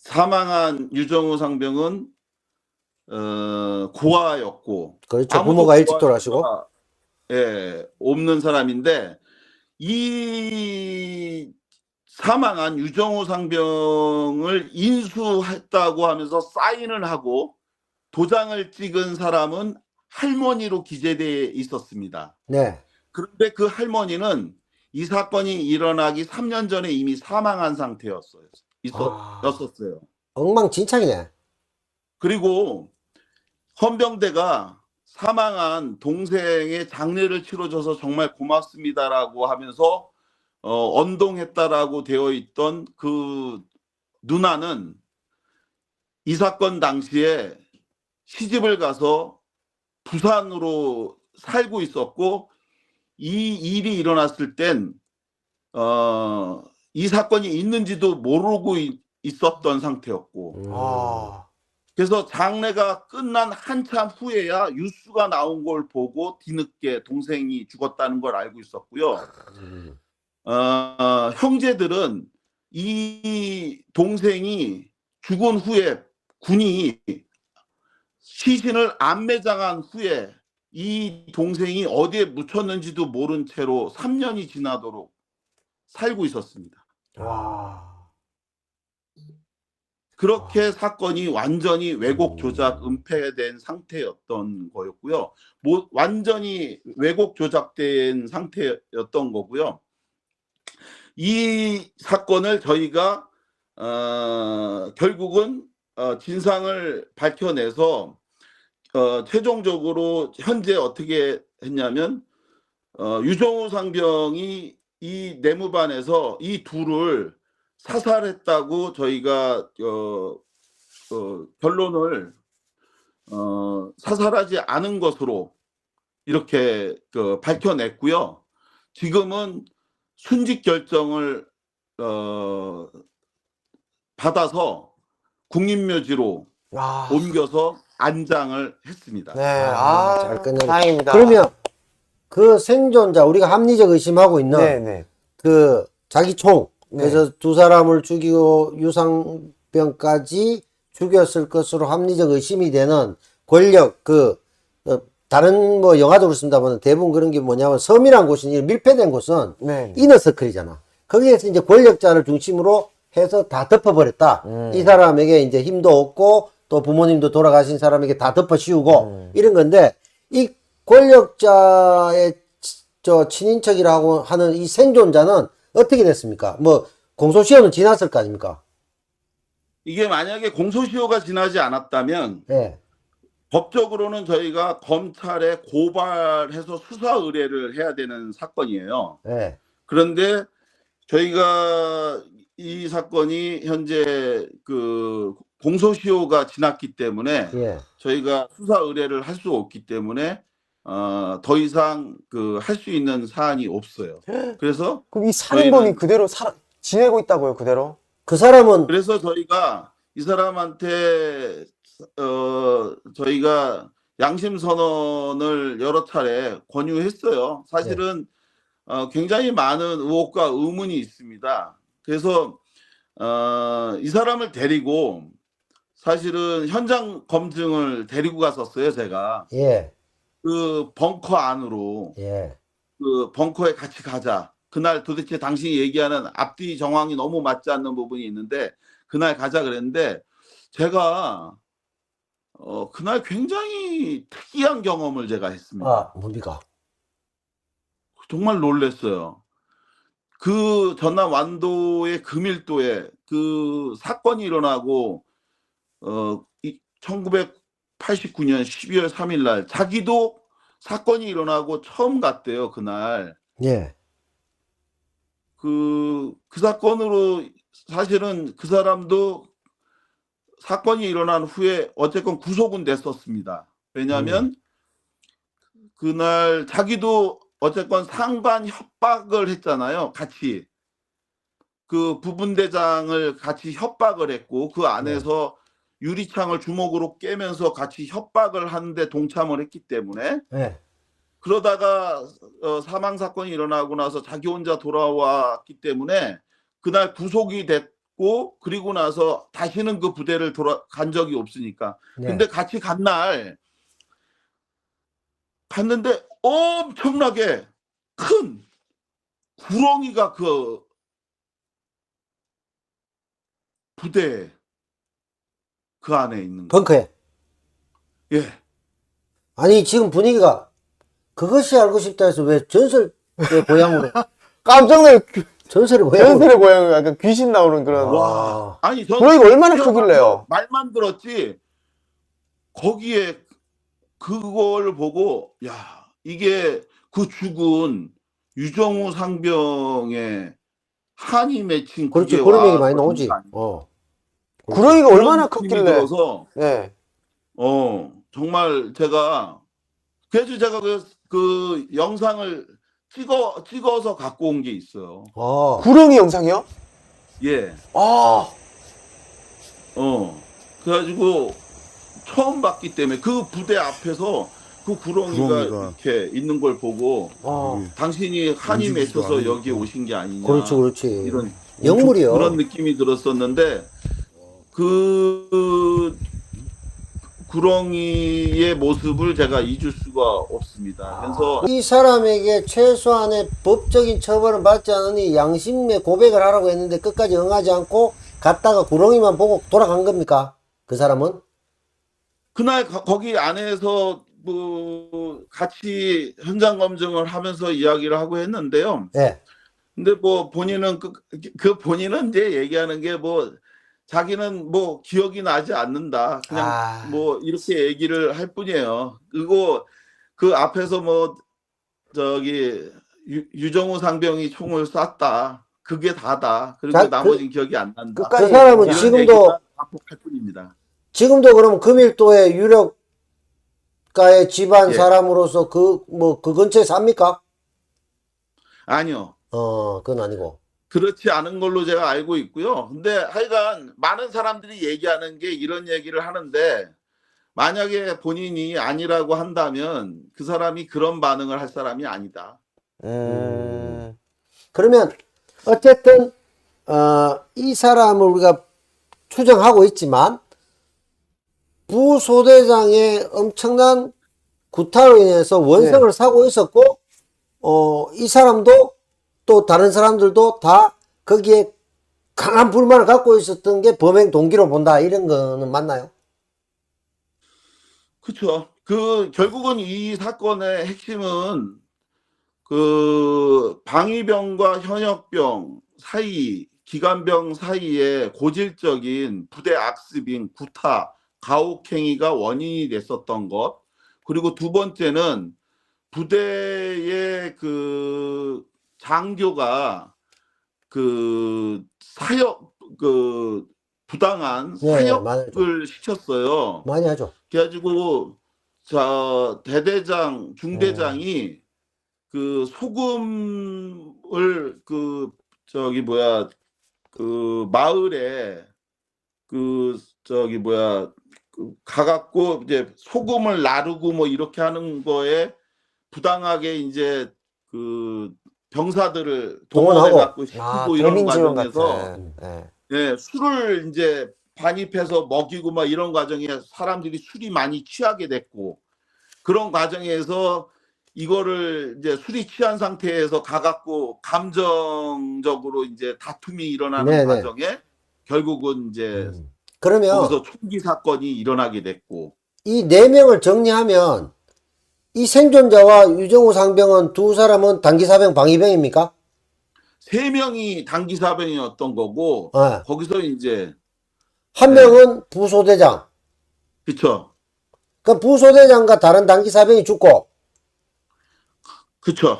사망한 유정우 상병은 고아였고 그렇죠. 아무도 부모가 일찍 고아가, 돌아가시고. 예, 없는 사람인데 이 사망한 유정우 상병을 인수했다고 하면서 사인을 하고 도장을 찍은 사람은 할머니로 기재되어 있었습니다. 네. 그런데 그 할머니는 이 사건이 일어나기 3년 전에 이미 사망한 상태였어요. 였었어요. 엉망진창이네. 그리고 헌병대가 사망한 동생의 장례를 치러줘서 정말 고맙습니다라고 하면서 언동했다라고 되어 있던 그 누나는 이 사건 당시에 시집을 가서 부산으로 살고 있었고 이 일이 일어났을 땐 이 사건이 있는지도 모르고 있었던 상태였고 그래서 장례가 끝난 한참 후에야 뉴스가 나온 걸 보고 뒤늦게 동생이 죽었다는 걸 알고 있었고요. 형제들은 이 동생이 죽은 후에 군이 시신을 안매장한 후에 이 동생이 어디에 묻혔는지도 모른 채로 3년이 지나도록 살고 있었습니다. 그렇게 사건이 완전히 왜곡 조작 은폐된 상태였던 거였고요. 완전히 왜곡 조작된 상태였던 거고요. 이 사건을 저희가 결국은 진상을 밝혀내서 최종적으로 현재 어떻게 했냐면 유정우 상병이 이 내무반에서 이 둘을 사살했다고 저희가 결론을 사살하지 않은 것으로 이렇게 밝혀냈고요. 지금은 순직 결정을 받아서 국립묘지로 옮겨서 안장을 했습니다. 네, 잘 끝내네. 다행입니다. 그러면 그 생존자 우리가 합리적 의심하고 있는 네네. 그 자기 총. 네. 그래서 두 사람을 죽이고 유상병까지 죽였을 것으로 합리적 의심이 되는 권력, 다른 뭐 영화도 그렇습니다만 대부분 그런 게 뭐냐면 섬이란 곳이 밀폐된 곳은 네. 이너서클이잖아. 거기에서 이제 권력자를 중심으로 해서 다 덮어버렸다. 이 사람에게 이제 힘도 없고 또 부모님도 돌아가신 사람에게 다 덮어 씌우고 이런 건데 이 권력자의 저 친인척이라고 하는 이 생존자는 어떻게 됐습니까? 뭐 공소시효는 지났을 거 아닙니까? 이게 만약에 공소시효가 지나지 않았다면 예. 법적으로는 저희가 검찰에 고발해서 수사 의뢰를 해야 되는 사건이에요. 예. 그런데 저희가 이 사건이 현재 그 공소시효가 지났기 때문에 예. 저희가 수사 의뢰를 할 수 없기 때문에 더 이상 그 할 수 있는 사안이 없어요. 그래서 그럼 이 살인범이 저희는- 그대로 지내고 있다고요, 그대로? 그 사람은 그래서 저희가 이 사람한테 저희가 양심 선언을 여러 차례 권유했어요. 사실은 굉장히 많은 의혹과 의문이 있습니다. 그래서 이 사람을 데리고 사실은 현장 검증을 데리고 갔었어요, 제가. 예. 그 벙커 안으로 예. 그 벙커에 같이 가자. 그날 도대체 당신이 얘기하는 앞뒤 정황이 너무 맞지 않는 부분이 있는데 그날 가자 그랬는데 제가 그날 굉장히 특이한 경험을 제가 했습니다. 아, 뭡니까? 정말 놀랐어요. 그 전남 완도의 금일도에 그 사건이 일어나고 1989년 12월 3일 날 자기도 사건이 일어나고 처음 갔대요. 그날. 예. 그 사건으로 사실은 그 사람도 사건이 일어난 후에 어쨌건 구속은 됐었습니다. 왜냐하면 그날 자기도 어쨌건 상반 협박을 했잖아요. 같이. 그 부분대장을 같이 협박을 했고 그 안에서 유리창을 주먹으로 깨면서 같이 협박을 하는데 동참을 했기 때문에 예. 그러다가 사망 사건이 일어나고 나서 자기 혼자 돌아왔기 때문에 그날 구속이 됐고 그리고 나서 다시는 그 부대를 간 적이 없으니까. 네. 근데 같이 간 날 갔는데 엄청나게 큰 구렁이가 그 부대 그 안에 있는 거. 벙커에. 예. 아니, 지금 분위기가 그것이 알고 싶다 해서 왜 전설의 고향으로, 깜짝 놀래. 전설의 고향으로. 전설의 고향 약간 귀신 나오는 그런. 와. 아니 전 구렁이가 얼마나 태어나서 크길래요? 말만 들었지 거기에 그걸 보고 야 이게 그 죽은 유정우 상병의 한이 맺힌 그렇지, 그게 그런 얘기 와, 많이 거 나오지. 아닌가. 구렁이가 그런 얼마나 느낌이 컸길래. 들어서 네. 정말 제가 그래서 제가 그 영상을 찍어서 갖고 온 게 있어요. 구렁이 영상이요? 예. 아, 그래가지고 처음 봤기 때문에 그 부대 앞에서 그 구렁이가 이렇게 있는 걸 보고 당신이 한이 움직이지도 맺혀서 않으니까. 여기에 오신 게 아니냐. 그렇지, 그렇지. 이런 영물이요. 그런 느낌이 들었었는데 그 구렁이의 모습을 제가 잊을 수가 없습니다. 그래서 이 사람에게 최소한의 법적인 처벌은 받지 않으니 양심의 고백을 하라고 했는데 끝까지 응하지 않고 갔다가 구렁이만 보고 돌아간 겁니까? 그 사람은? 그날 거기 안에서 뭐 같이 현장 검증을 하면서 이야기를 하고 했는데요. 예. 근데 뭐 본인은 그 본인은 이제 얘기하는 게 뭐 자기는 뭐 기억이 나지 않는다. 그냥 뭐 이렇게 얘기를 할 뿐이에요. 그리고 그 앞에서 뭐 저기 유정우 상병이 총을 쐈다. 그게 다다. 그리고 자, 나머지는 기억이 안 난다. 그 사람은 이런 지금도 얘기가 반복할 뿐입니다. 지금도 그럼 금일도의 유력가의 집안 예. 사람으로서 그 근처에 삽니까? 아니요. 그건 아니고. 그렇지 않은 걸로 제가 알고 있고요. 근데 하여간 많은 사람들이 얘기하는 게 이런 얘기를 하는데 만약에 본인이 아니라고 한다면 그 사람이 그런 반응을 할 사람이 아니다. 그러면 어쨌든 이 사람을 우리가 추정하고 있지만 부소대장의 엄청난 구타로 인해서 원성을 사고 있었고 이 사람도 또 다른 사람들도 다 거기에 강한 불만을 갖고 있었던 게 범행 동기로 본다 이런 거는 맞나요? 그렇죠. 그 결국은 이 사건의 핵심은 그 방위병과 현역병 사이, 기관병 사이에 고질적인 부대 악습인 구타, 가혹행위가 원인이 됐었던 것. 그리고 두 번째는 부대의 그 장교가 그 사역, 그 부당한 네, 많이 사역을 시켰어요. 많이 하죠. 그래가지고 저 대대장, 중대장이 그 소금을 그 저기 뭐야 그 마을에 그 저기 뭐야 그 가갖고 이제 소금을 나르고 뭐 이렇게 하는 거에 부당하게 이제 그 병사들을 동원해 동원하고. 갖고 시키고 이런 대민 지원 과정에서 같은. 네. 예, 술을 이제 반입해서 먹이고 막 이런 과정에 사람들이 술이 많이 취하게 됐고 그런 과정에서 이거를 이제 술이 취한 상태에서 가갖고 감정적으로 이제 다툼이 일어나는 네네. 과정에 결국은 이제 그러면 거기서 총기 사건이 일어나게 됐고 이 네 명을 정리하면 이 생존자와 유정우 상병은 두 사람은 단기사병 방위병입니까? 세 명이 단기사병이었던 거고 네. 거기서 이제 한 네. 명은 부소대장. 그쵸 그 부소대장과 다른 단기사병이 죽고 그쵸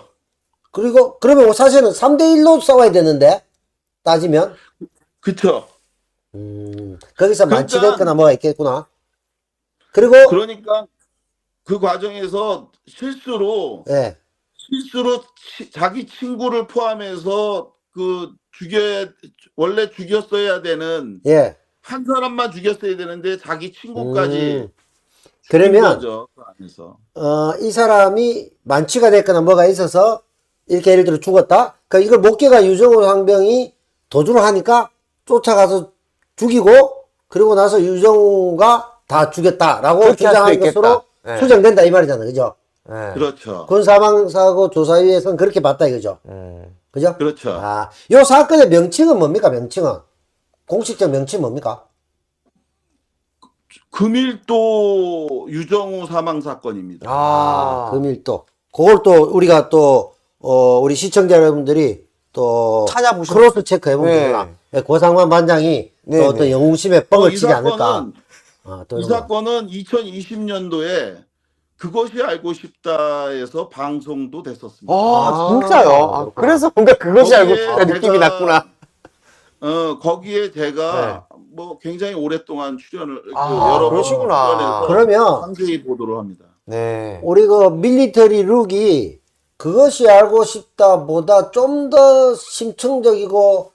그리고 그러면 사실은 3대1로 싸워야 되는데 따지면 그쵸 거기서 그러니까- 만취됐거나 뭐가 있겠구나. 그리고 그러니까 그 과정에서 실수로 예. 자기 친구를 포함해서 그 원래 죽였어야 되는 예. 한 사람만 죽였어야 되는데 자기 친구까지 죽인 그러면 거죠 그 안에서 이 사람이 만취가 됐거나 뭐가 있어서 이렇게 예를 들어 죽었다. 그 이걸 목격한 유정호 상병이 도주를 하니까 쫓아가서 죽이고 그리고 나서 유정호가 다 죽였다라고 그렇게 할 수도 주장한 있겠다. 것으로 네. 추정된다 이 말이잖아, 그죠? 네. 그렇죠 군사망사고 조사위에서는 그렇게 봤다 이거죠. 그죠? 그렇죠 아, 요 사건의 명칭은 뭡니까? 명칭은 공식적 명칭은 뭡니까? 금일도 유정우 사망 사건입니다. 금일도. 그걸 또 우리가 또 우리 시청자 여러분들이 또 찾아보시면- 크로스 체크 해보면 네. 되구나. 고상만 반장이 네, 또 어떤 네. 영웅심에 뻥을 이 치지 않을까. 사건은 또 이 이런 거. 사건은 2020년도에 그것이 알고 싶다에서 방송도 됐었습니다. 진짜요? 그렇구나. 그래서 뭔가 그것이 거기에 알고 싶다 느낌이 제가- 났구나. 거기에 제가 뭐 굉장히 오랫동안 출연을 아, 여러 번 그러시구나. 출연해서 그러면 상세히 보도를 합니다. 네. 우리 그 밀리터리 룩이 그것이 알고 싶다보다 좀 더 심층적이고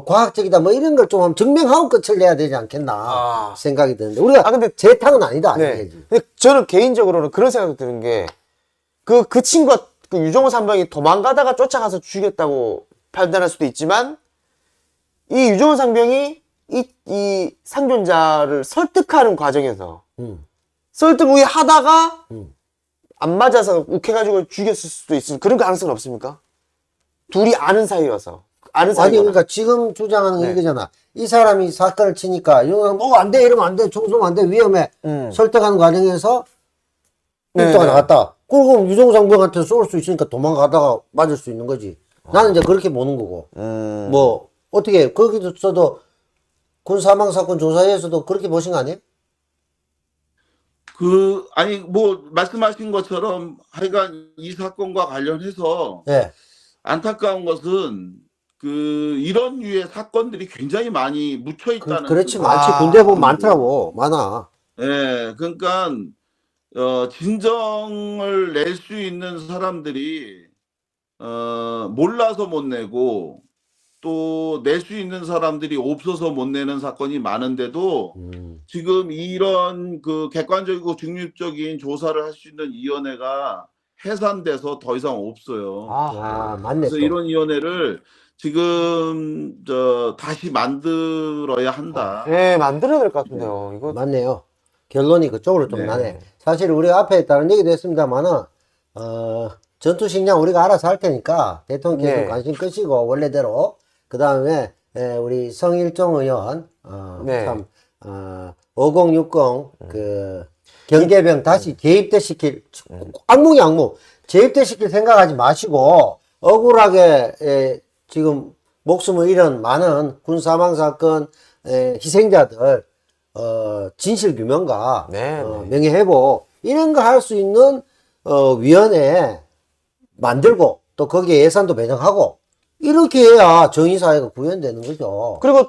과학적이다 뭐 이런 걸 좀 증명하고 끝을 내야 되지 않겠나 생각이 드는데 우리가 근데 재탕은 아니다. 네. 아니지. 근데 저는 개인적으로는 그런 생각이 드는 게, 그 친구가, 그 유정호 상병이 도망가다가 쫓아가서 죽였다고 판단할 수도 있지만, 이 유정호 상병이 이 상존자를 설득하는 과정에서, 설득을 하다가, 안 맞아서 욱해가지고 죽였을 수도 있으니 그런 가능성은 없습니까? 둘이 아는 사이여서. 아는 아니 사이거나. 그러니까 지금 주장하는 네. 이거잖아. 이 사람이 사건을 치니까 안 돼, 이러면 안 돼, 총 쏘면 안 돼, 위험해. 설득하는 과정에서 네. 일도가 나갔다. 그럼 유정상병한테 쏠 수 있으니까 도망가다가 맞을 수 있는 거지. 나는 이제 그렇게 보는 거고. 뭐 어떻게 거기서도 군 사망 사건 조사에서도 그렇게 보신 거 아니에요? 아니 뭐 말씀하신 것처럼 하여간 이 사건과 관련해서 예. 안타까운 것은 이런 류의 사건들이 굉장히 많이 묻혀 있다는 그렇지 거. 많지. 군대 보면 많더라고. 많아. 예, 그러니까 진정을 낼 수 있는 사람들이 몰라서 못 내고 또 낼 수 있는 사람들이 없어서 못 내는 사건이 많은데도 지금 이런 그 객관적이고 중립적인 조사를 할 수 있는 위원회가 해산돼서 더 이상 없어요. 맞네. 그래서 또. 이런 위원회를 지금 다시 만들어야 한다. 네, 만들어야 될 것 같은데요. 이거 맞네요. 결론이 그쪽으로 좀 네. 나네. 사실 우리가 앞에 다른 얘기도 했습니다만은, 전투식량 우리가 알아서 할 테니까 대통령께서 네. 관심 끄시고, 원래대로. 그 다음에, 우리 성일종 의원, 네. 5060, 경계병 다시 재입대 시킬, 악몽이 악몽. 재입대 시킬 생각하지 마시고, 억울하게, 지금 목숨을 잃은 많은 군 사망 사건, 희생자들, 진실 규명과, 네, 네. 명예회복, 이런 거 할 수 있는, 위원회 만들고, 또 거기에 예산도 배정하고, 이렇게 해야 정의사회가 구현되는 거죠. 그리고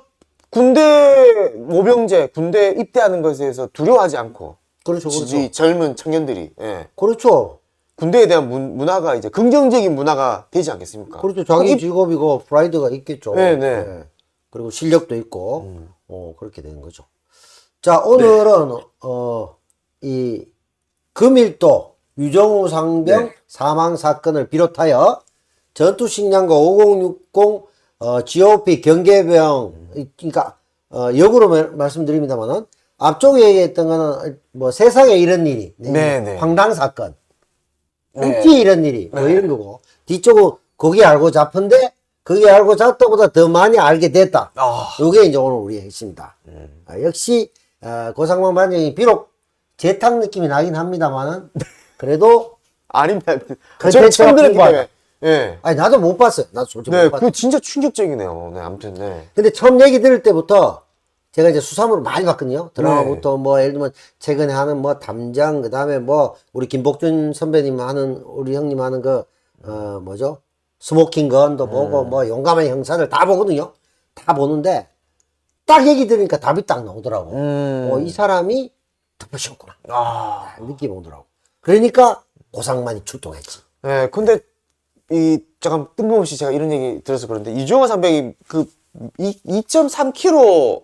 군대 모병제, 군대 입대하는 것에 대해서 두려워하지 않고 그렇죠, 그렇죠. 이 젊은 청년들이 예. 그렇죠. 군대에 대한 문화가 이제 긍정적인 문화가 되지 않겠습니까? 그렇죠. 자기 입- 직업이고, 프라이드가 있겠죠. 네, 네. 예. 그리고 실력도 있고, 그렇게 되는 거죠. 자, 오늘은, 이, 금일도 유정우 상병 네. 사망 사건을 비롯하여 전투식량과 5060, GOP 경계병, 그러니까, 역으로 말씀드립니다만은, 앞쪽에 얘기했던 거는, 뭐, 세상에 이런 일이, 네, 네. 황당 사건, 네. 어찌 이런 일이, 뭐 이런 거고, 뒤쪽은 거기 알고 잡은데, 거기 알고 잡다보다 더 많이 알게 됐다. 아, 요게 이제 오늘 우리의 핵심이다. 역시, 고상만 반장이 비록 재탕 느낌이 나긴 합니다만은, 그래도, 아닙니다. 그 저 처음 대체가 들었기 풍부하다. 때문에 예. 아니, 나도 못 봤어요. 나도 솔직히 네, 못 봤어요. 그 진짜 충격적이네요. 네, 아무튼 네. 근데 처음 얘기 들을 때부터, 제가 이제 수사물을 많이 봤거든요. 드라마부터 뭐, 예를 들면, 최근에 하는 뭐, 담장, 그 다음에 뭐, 우리 김복준 선배님 하는, 우리 형님 하는 그, 뭐죠? 스모킹 건도 보고, 뭐, 용감한 형사들 다 보거든요. 다 보는데, 딱 얘기 들으니까 답이 딱 나오더라고. 이 사람이 덮으셨구나. 아, 느낌이 오더라고. 그러니까, 고상만이 출동했지. 네, 근데 잠깐 뜬금없이 제가 이런 얘기 들어서 그런데 이종호 상병이 그 2.3km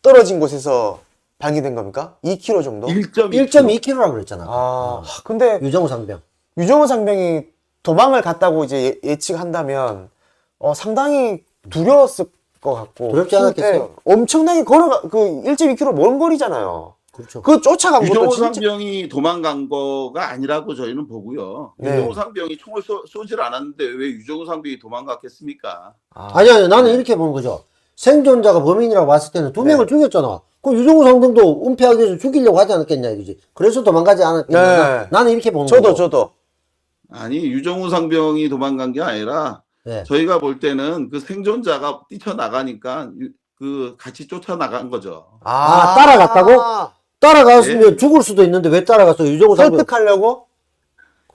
떨어진 곳에서 발견된 겁니까? 2km 정도? 1.2kg라고 그랬잖아. 근데 유정우 상병. 유종호 상병이 도망을 갔다고 이제 예측한다면 상당히 두려웠을 것 같고 두렵지 않았겠어요? 네, 엄청나게 그 1.2km 먼 거리잖아요. 그렇죠. 그 쫓아간 것도 유정호 진짜 상병이 도망간 거가 아니라고 저희는 보고요. 네. 유정호 상병이 총을 쏘질 않았는데 왜 유정호 상병이 도망갔겠습니까? 아니, 나는 이렇게 보는 거죠. 생존자가 범인이라고 봤을 때는 두 명을 죽였잖아. 그럼 유정우 상병도 은폐하기 위해서 죽이려고 하지 않았겠냐, 이거지. 그래서 도망가지 않았겠냐. 네. 나는 이렇게 보는 거고. 저도 아니 유정호 상병이 도망간 게 아니라 네. 저희가 볼 때는 그 생존자가 뛰쳐나가니까 그 같이 쫓아나간 거죠. 따라갔다고? 따라갔으면 죽을 수도 있는데 왜 따라갔어? 유정우 상병. 설득하려고?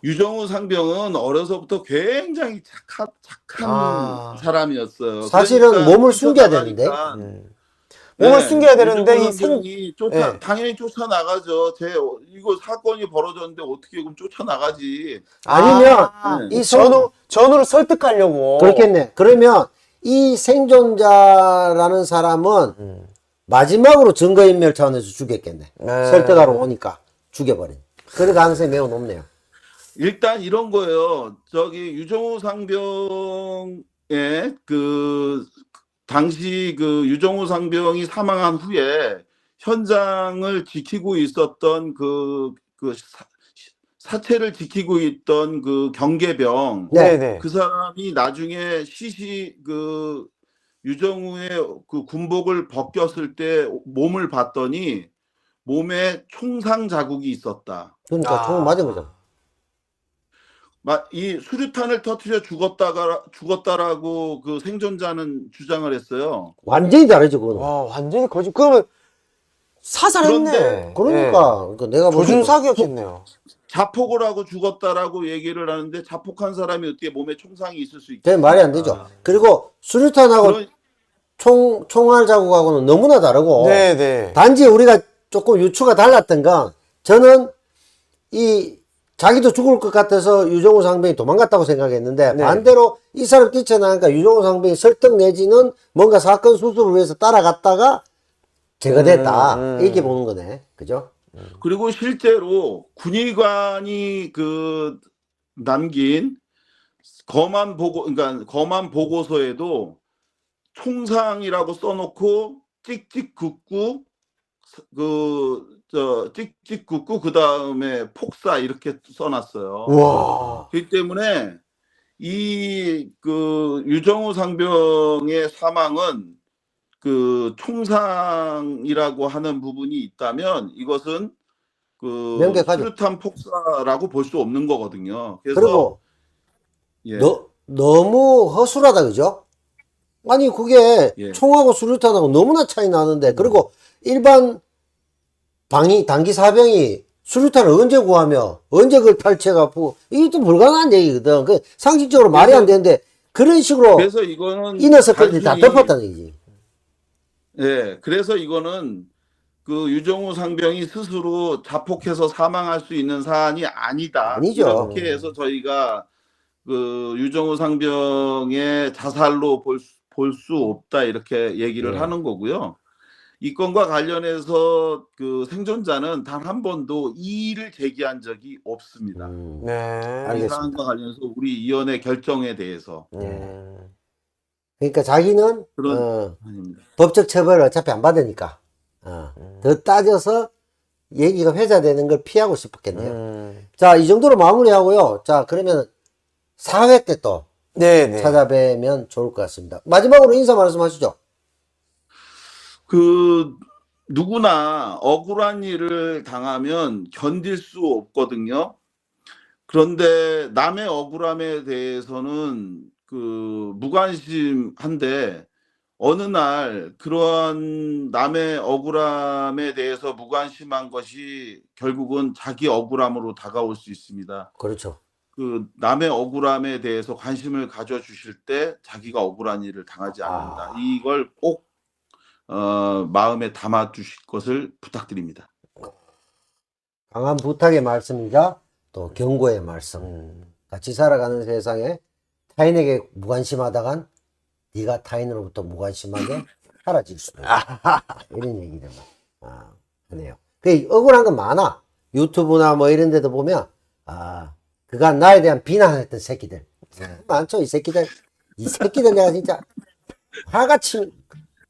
유정호 상병은 어려서부터 굉장히 착한 사람이었어요. 사실은 그러니까 몸을 숨겨야 되는데. 쫓아나가니까 몸을 숨겨야 되는데 유정호 이 상병이 네. 당연히 쫓아나가죠. 이거 사건이 벌어졌는데 어떻게 그럼 쫓아나가지? 아니면, 이 전우를 설득하려고. 그렇겠네. 그러면 이 생존자라는 사람은 마지막으로 증거인멸 차원에서 죽였겠네. 네. 설득하러 오니까 죽여버린. 그럴 가능성이 매우 높네요. 일단 이런 거예요. 유정호 상병의 당시 유정호 상병이 사망한 후에 현장을 지키고 있었던 사체를 지키고 있던 경계병 네. 그 사람이 나중에 유정우의 군복을 벗겼을 때 몸을 봤더니 몸에 총상 자국이 있었다. 그러니까 총을 맞은 거죠. 이 수류탄을 터뜨려 죽었다라고 그 생존자는 주장을 했어요. 완전히 다르죠, 그거는. 와, 완전히 거짓. 그러면 사살했네. 그러니까 내가 조준 사기였겠네요. 자폭을 하고 죽었다라고 얘기를 하는데 자폭한 사람이 어떻게 몸에 총상이 있을 수 있지? 그게 말이 안 되죠. 그리고 수류탄하고 총알 자국하고는 너무나 다르고 네. 단지 우리가 조금 유추가 달랐던 건 저는 자기도 죽을 것 같아서 유정우 상병이 도망갔다고 생각했는데 네. 반대로 이 사람 뛰쳐나니까 유정우 상병이 설득 내지는 뭔가 사건 수습을 위해서 따라갔다가 제거됐다. 이렇게 보는 거네. 그죠? 그리고 실제로 군의관이 남긴 그러니까 검안 보고서에도 총상이라고 써놓고 찍찍 긋고 찍찍 긋고 그 다음에 폭사 이렇게 써놨어요. 와. 그렇기 때문에 이 유정우 상병의 사망은 그 총상이라고 하는 부분이 있다면 이것은 명백하죠. 수류탄 폭사라고 볼 수 없는 거거든요. 그래서 그리고 예. 너무 허술하다, 그죠? 아니, 그게 예. 총하고 수류탄하고 너무나 차이 나는데, 그리고 일반 단기 사병이 수류탄을 언제 구하며, 언제 그걸 탈취해갖고, 이게 또 불가능한 얘기거든. 그 상식적으로 말이 안 되는데, 그런 식으로 그래서 이거는 이너서클들이 다 단순히- 덮었다는 얘기지. 예, 그래서 이거는 그 유정우 상병이 스스로 자폭해서 사망할 수 있는 사안이 아니다. 아니죠. 이렇게 해서 저희가 그 유정우 상병의 자살로 볼 수 없다 이렇게 얘기를 네. 하는 거고요. 이 건과 관련해서 그 생존자는 단 한 번도 이의를 제기한 적이 없습니다. 네. 이 알겠습니다. 사안과 관련해서 우리 위원회 결정에 대해서 그러니까 자기는, 그런 아닙니다. 법적 처벌을 어차피 안 받으니까, 더 따져서 얘기가 회자되는 걸 피하고 싶었겠네요. 자, 이 정도로 마무리하고요. 자, 그러면 4회 때 또 네네. 찾아뵈면 좋을 것 같습니다. 마지막으로 인사 말씀하시죠. 누구나 억울한 일을 당하면 견딜 수 없거든요. 그런데 남의 억울함에 대해서는 무관심한데 어느 날 그러한 남의 억울함에 대해서 무관심한 것이 결국은 자기 억울함으로 다가올 수 있습니다. 그렇죠. 남의 억울함에 대해서 관심을 가져주실 때 자기가 억울한 일을 당하지 않는다. 이걸 꼭 마음에 담아 주실 것을 부탁드립니다. 강한 부탁의 말씀이자 또 경고의 말씀. 같이 살아가는 세상에 타인에게 무관심하다간 네가 타인으로부터 무관심하게 사라질 수도 있다. 이런 얘기들만 하네요. 그 억울한 건 많아. 유튜브나 뭐 이런 데도 보면 그간 나에 대한 비난했던 새끼들 많죠. 이 새끼들 내가 진짜 화같이.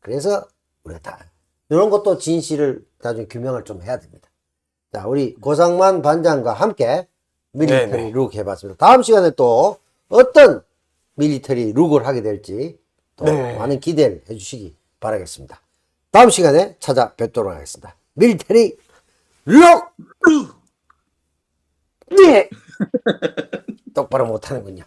그래서 우리가 다 이런 것도 진실을 나중에 규명을 좀 해야 됩니다. 자, 우리 고상만 반장과 함께 밀리터리 네네. 룩 해봤습니다. 다음 시간에 또 어떤 밀리터리 룩을 하게 될지 또 네. 많은 기대를 해주시기 바라겠습니다. 다음 시간에 찾아뵙도록 하겠습니다. 밀리터리 룩! 네! 똑바로 못하는군요.